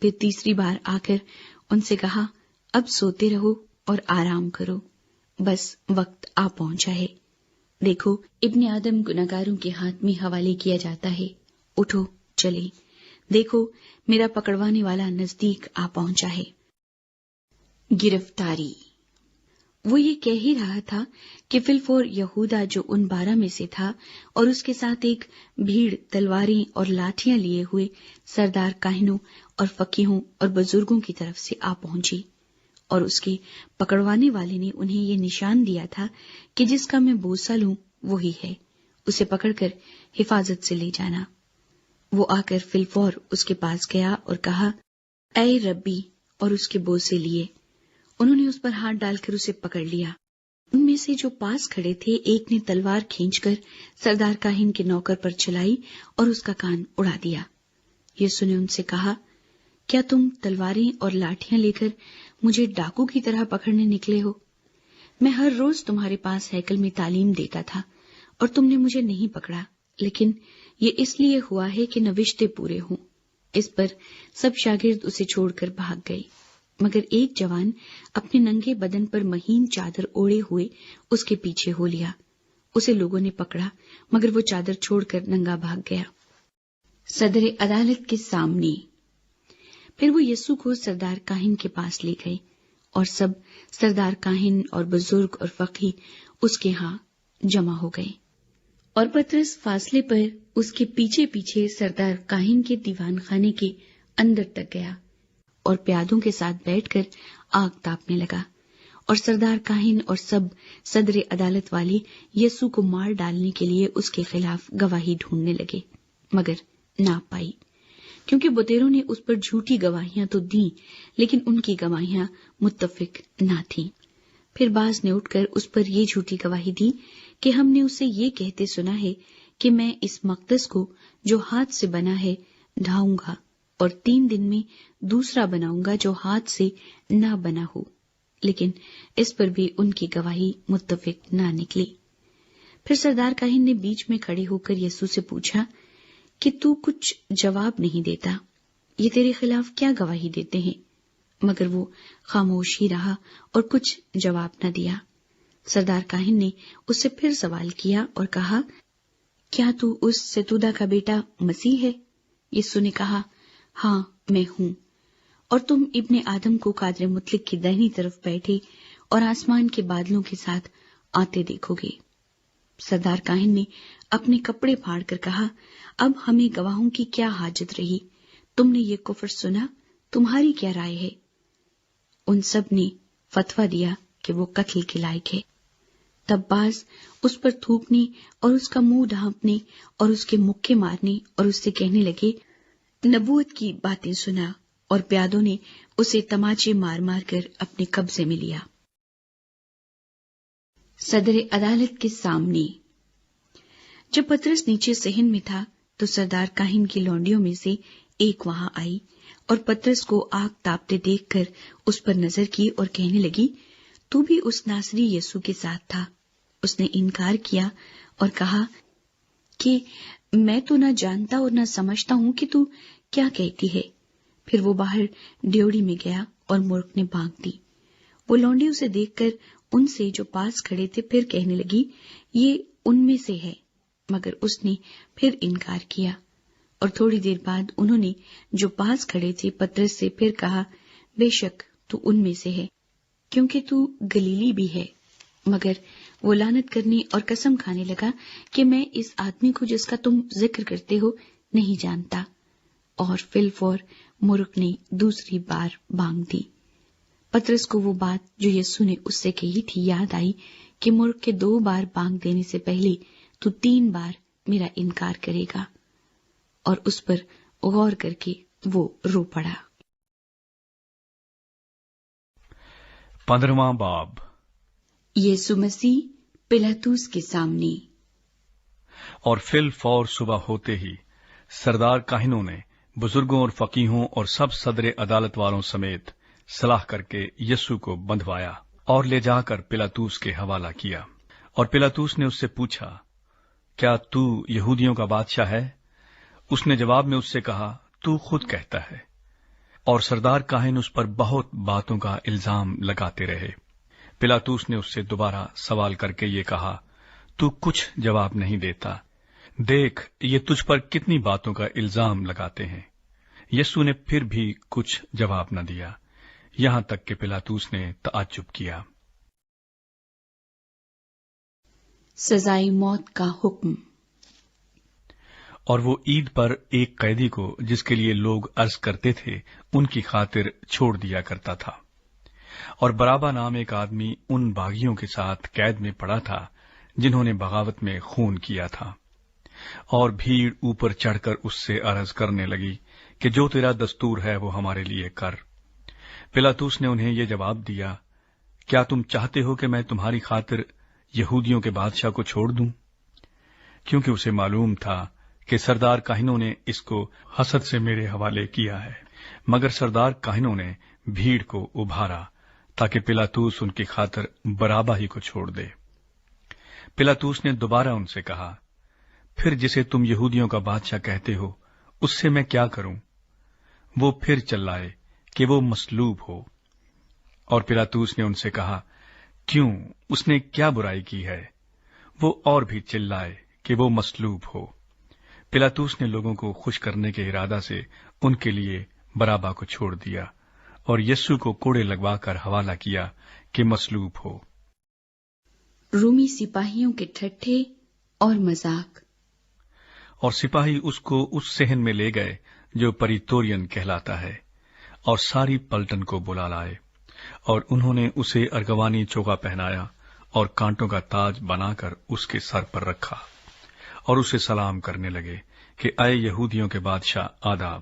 پھر تیسری بار آ کر ان سے کہا، اب سوتے رہو اور آرام کرو، بس وقت آ پہنچا ہے۔ دیکھو، ابن آدم گناہگاروں کے ہاتھ میں حوالے کیا جاتا ہے، اٹھو چلے، دیکھو میرا پکڑوانے والا نزدیک آ پہنچا ہے۔ گرفتاری۔ وہ یہ کہہ ہی رہا تھا کہ فی الفور یہودا جو ان 12 میں سے تھا اور اس کے ساتھ ایک بھیڑ تلواریں اور لاٹھیاں لیے ہوئے سردار کاہنوں اور فقیہوں اور بزرگوں کی طرف سے آ پہنچی، اور اس کے پکڑوانے والے نے انہیں یہ نشان دیا تھا کہ جس کا میں بوسہ لوں وہی ہے، اسے پکڑ کر حفاظت سے لے جانا۔ وہ آ کر فی الفور اس کے پاس گیا اور کہا، اے ربی، اور اس کے بوسے لیے۔ انہوں نے اس پر ہاتھ ڈال کر اسے پکڑ لیا۔ ان میں سے جو پاس کھڑے تھے ایک نے تلوار کھینچ کر سردار کاہن کے نوکر پر چلائی اور اس کا کان اڑا دیا۔ یسوع نے ان سے کہا، کیا تم تلواریں اور لاٹھیاں لے کر مجھے ڈاکو کی طرح پکڑنے نکلے ہو؟ میں ہر روز تمہارے پاس ہیکل میں تعلیم دیتا تھا اور تم نے مجھے نہیں پکڑا، لیکن یہ اس لیے ہوا ہے کہ نوشتے پورے ہوں۔ اس پر سب شاگرد اسے چھوڑ کر بھاگ گئے، مگر ایک جوان اپنے ننگے بدن پر مہین چادر اوڑے ہوئے اس کے پیچھے ہو لیا۔ اسے لوگوں نے پکڑا مگر وہ چادر چھوڑ کر ننگا بھاگ گیا۔ صدر عدالت کے سامنے۔ پھر وہ یسوع کو سردار کاہن کے پاس لے گئے، اور سب سردار کاہن اور بزرگ اور فقی اس کے ہاں جمع ہو گئے، اور پطرس فاصلے پر اس کے پیچھے پیچھے سردار کاہن کے دیوان خانے کے اندر تک گیا اور پیادوں کے ساتھ بیٹھ کر آگ تاپنے لگا، اور سردار کاہن اور سب صدر عدالت والے یسوع کو مار ڈالنے کے لیے اس کے خلاف گواہی ڈھونڈنے لگے، مگر نہ پائی، کیونکہ بطیروں نے اس پر جھوٹی گواہیاں تو دیں، لیکن ان کی گواہیاں متفق نہ تھیں۔ پھر بعض نے اٹھ کر اس پر یہ جھوٹی گواہی دی کہ ہم نے اسے یہ کہتے سنا ہے کہ میں اس مقدس کو جو ہاتھ سے بنا ہے ڈھاؤں گا اور 3 دن میں دوسرا بناؤں گا جو ہاتھ سے نہ بنا ہو، لیکن اس پر بھی ان کی گواہی متفق نہ نکلی۔ پھر سردار کاہن نے بیچ میں کھڑے ہو کر یسوع سے پوچھا کہ تو کچھ جواب نہیں دیتا، یہ تیرے خلاف کیا گواہی دیتے ہیں؟ مگر وہ خاموش ہی رہا اور کچھ جواب نہ دیا۔ سردار کاہن نے اس سے پھر سوال کیا اور کہا، کیا تو اس ستودہ کا بیٹا مسیح ہے؟ یسوع نے کہا، ہاں میں ہوں، اور تم ابن آدم کو قادر مطلق کی داہنی طرف بیٹھے اور آسمان کے بادلوں کے ساتھ آتے دیکھو گے۔ سردار کاہن نے اپنے کپڑے پھاڑ کر کہا، اب ہمیں گواہوں کی کیا حاجت رہی؟ تم نے یہ کفر سنا، تمہاری کیا رائے ہے؟ ان سب نے فتویٰ دیا کہ وہ قتل کے لائق ہے۔ تب بعض اس پر تھوکنے اور اس کا منہ ڈھانپنے اور اس کے مکے مارنے اور اس سے کہنے لگے، نبوت کی باتیں سنا، اور پیادوں نے اسے تماچے مار مار کر اپنے قبضے میں لیا۔ صدر عدالت کے سامنے جب پطرس نیچے صحن میں تھا تو سردار کاہن کی لونڈیوں میں سے ایک وہاں آئی اور پطرس کو آگ تاپتے دیکھ کر اس پر نظر کی اور کہنے لگی، تو بھی اس ناصری یسوع کے ساتھ تھا۔ اس نے انکار کیا اور کہا کہ میں تو نہ جانتا اور نہ سمجھتا ہوں کہ تو کیا کہتی ہے۔ پھر وہ باہر ڈیوڑی میں گیا اور مرغ نے بھانک دی۔ وہ لونڈی اسے دیکھ کر ان سے جو پاس کھڑے تھے پھر کہنے لگی، یہ ان میں سے ہے، مگر اس نے پھر انکار کیا۔ اور تھوڑی دیر بعد انہوں نے جو پاس کھڑے تھے پطرس سے پھر کہا، بے شک تو ان میں سے ہے، کیونکہ تو گلیلی بھی ہے۔ مگر وہ لعنت کرنے اور قسم کھانے لگا کہ میں اس آدمی کو جس کا تم ذکر کرتے ہو نہیں جانتا۔ اور فی الفور مرغ نے دوسری بار بانگ دی۔ پطرس کو وہ بات جو یسوع نے اس سے کہی تھی یاد آئی کہ مرغ کے 2 بار بانگ دینے سے پہلے تو 3 بار میرا انکار کرے گا، اور اس پر غور کر کے وہ رو پڑا۔ 15واں باب۔ یسوع مسیح پلاطس کے سامنے۔ اور فی الفور صبح ہوتے ہی سردار کاہنوں نے بزرگوں اور فقیہوں اور سب صدر عدالت والوں سمیت صلاح کر کے یسوع کو بندھوایا اور لے جا کر پلاطس کے حوالہ کیا۔ اور پلاطس نے اس سے پوچھا، کیا تو یہودیوں کا بادشاہ ہے؟ اس نے جواب میں اس سے کہا، تو خود کہتا ہے۔ اور سردار کاہن اس پر بہت باتوں کا الزام لگاتے رہے۔ پلاطس نے اس سے دوبارہ سوال کر کے یہ کہا، تو کچھ جواب نہیں دیتا، دیکھ یہ تجھ پر کتنی باتوں کا الزام لگاتے ہیں۔ یسوع نے پھر بھی کچھ جواب نہ دیا، یہاں تک کہ پلاطس نے تعجب کیا۔ سزائے موت کا حکم۔ اور وہ عید پر ایک قیدی کو جس کے لیے لوگ عرض کرتے تھے ان کی خاطر چھوڑ دیا کرتا تھا۔ اور برابا نام ایک آدمی ان باغیوں کے ساتھ قید میں پڑا تھا جنہوں نے بغاوت میں خون کیا تھا۔ اور بھیڑ اوپر چڑھ کر اس سے عرض کرنے لگی کہ جو تیرا دستور ہے وہ ہمارے لیے کر۔ پلاطس نے انہیں یہ جواب دیا، کیا تم چاہتے ہو کہ میں تمہاری خاطر یہودیوں کے بادشاہ کو چھوڑ دوں؟ کیونکہ اسے معلوم تھا کہ سردار کاہنوں نے اس کو حسد سے میرے حوالے کیا ہے۔ مگر سردار کاہنوں نے بھیڑ کو ابھارا تاکہ پلاطس ان کی خاطر برابا ہی کو چھوڑ دے۔ پلاطس نے دوبارہ ان سے کہا، پھر جسے تم یہودیوں کا بادشاہ کہتے ہو اس سے میں کیا کروں؟ وہ پھر چلائے کہ وہ مصلوب ہو۔ اور پلاطس نے ان سے کہا، کیوں، اس نے کیا برائی کی ہے؟ وہ اور بھی چلائے کہ وہ مصلوب ہو۔ پلاطس نے لوگوں کو خوش کرنے کے ارادہ سے ان کے لیے برابا کو چھوڑ دیا اور یسوع کو کوڑے لگوا کر حوالہ کیا کہ مصلوب ہو۔ رومی سپاہیوں کے ٹھٹھے اور مذاق۔ اور سپاہی اس کو اس صحن میں لے گئے جو پریتورین کہلاتا ہے، اور ساری پلٹن کو بلا لائے، اور انہوں نے اسے ارغوانی چوغا پہنایا اور کانٹوں کا تاج بنا کر اس کے سر پر رکھا، اور اسے سلام کرنے لگے کہ اے یہودیوں کے بادشاہ آداب۔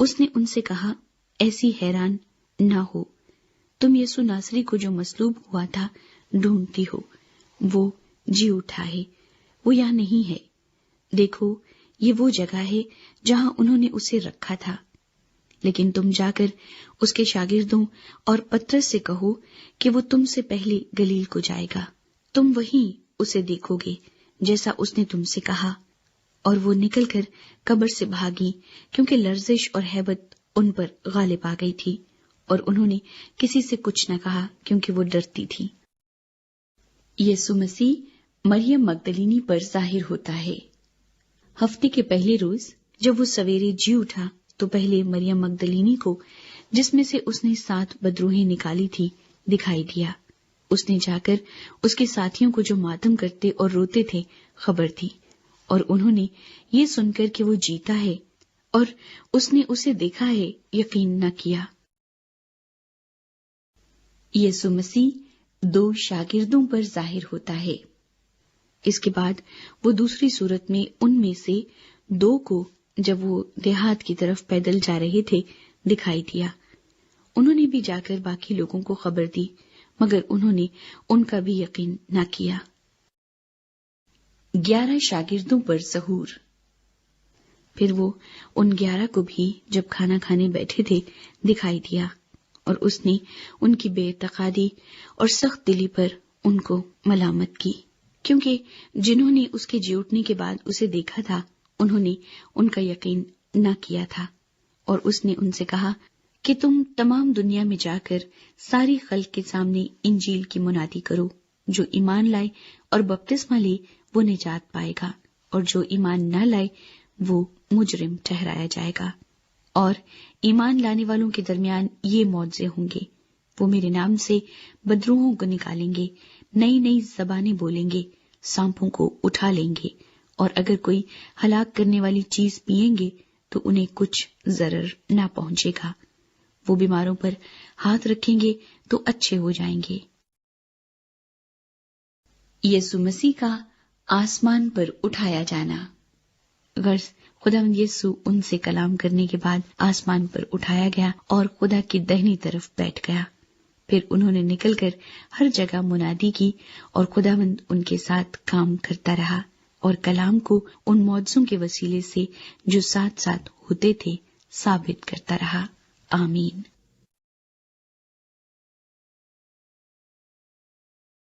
اس نے ان سے کہا، ایسی حیران نہ ہو، تم یسوع ناصری کو جو مصلوب ہوا تھا ڈھونڈتی ہو، وہ جی اٹھا ہے، وہ یہاں نہیں ہے۔ دیکھو، یہ وہ جگہ ہے جہاں انہوں نے اسے رکھا تھا۔ لیکن تم جا کر اس کے شاگردوں اور پترس سے کہو کہ وہ تم سے پہلے گلیل کو جائے گا، تم وہیں اسے دیکھو گے جیسا اس نے تم سے کہا۔ اور وہ نکل کر قبر سے بھاگی، کیونکہ لرزش اور ہیبت ان پر غالب آ گئی تھی، اور انہوں نے کسی سے کچھ نہ کہا کیونکہ وہ ڈرتی تھی۔ یسوع مسیح مریم مگدلینی پر ظاہر ہوتا ہے۔ ہفتے کے پہلے روز جب وہ سویرے جی اٹھا تو پہلے مریم مگدلینی کو، جس میں سے اس نے 7 بدروہیں نکالی تھی، دکھائی دیا۔ اس نے جا کر اس کے ساتھیوں کو جو ماتم کرتے اور روتے تھے خبر دی، اور انہوں نے یہ سن کر کہ وہ جیتا ہے اور اس نے اسے دیکھا ہے یقین نہ کیا۔ یسوع مسیح 2 شاگردوں پر ظاہر ہوتا ہے۔ اس کے بعد وہ دوسری صورت میں ان میں سے 2 کو، جب وہ دیہات کی طرف پیدل جا رہے تھے، دکھائی دیا۔ انہوں نے بھی جا کر باقی لوگوں کو خبر دی، مگر انہوں نے ان کا بھی یقین نہ کیا۔ 11 شاگردوں پر ظہور۔ پھر وہ ان 11 کو بھی جب کھانا کھانے بیٹھے تھے دکھائی دیا، اور اس نے ان کی بے اعتقادی اور سخت دلی پر ان کو ملامت کی، کیونکہ جنہوں نے اس کے جی اٹھنے کے بعد اسے دیکھا تھا انہوں نے ان کا یقین نہ کیا تھا۔ اور اس نے ان سے کہا کہ تم تمام دنیا میں جا کر ساری خلق کے سامنے انجیل کی منادی کرو، جو ایمان لائے اور بپتسمہ لے وہ نجات پائے گا، اور جو ایمان نہ لائے وہ مجرم ٹھہرایا جائے گا۔ اور ایمان لانے والوں کے درمیان یہ معجزے ہوں گے، وہ میرے نام سے بدروحوں کو نکالیں گے، نئی نئی زبانیں بولیں گے، سانپوں کو اٹھا لیں گے، اور اگر کوئی ہلاک کرنے والی چیز پیئیں گے تو انہیں کچھ ضرر نہ پہنچے گا، وہ بیماروں پر ہاتھ رکھیں گے تو اچھے ہو جائیں گے۔ یسوع مسیح کا آسمان پر اٹھایا جانا۔ غرض خداوند یسوع ان سے کلام کرنے کے بعد آسمان پر اٹھایا گیا اور خدا کی دہنی طرف بیٹھ گیا۔ پھر انہوں نے نکل کر ہر جگہ منادی کی، اور خداوند ان کے ساتھ کام کرتا رہا اور کلام کو ان معجزوں کے وسیلے سے جو ساتھ ساتھ ہوتے تھے ثابت کرتا رہا۔ آمین۔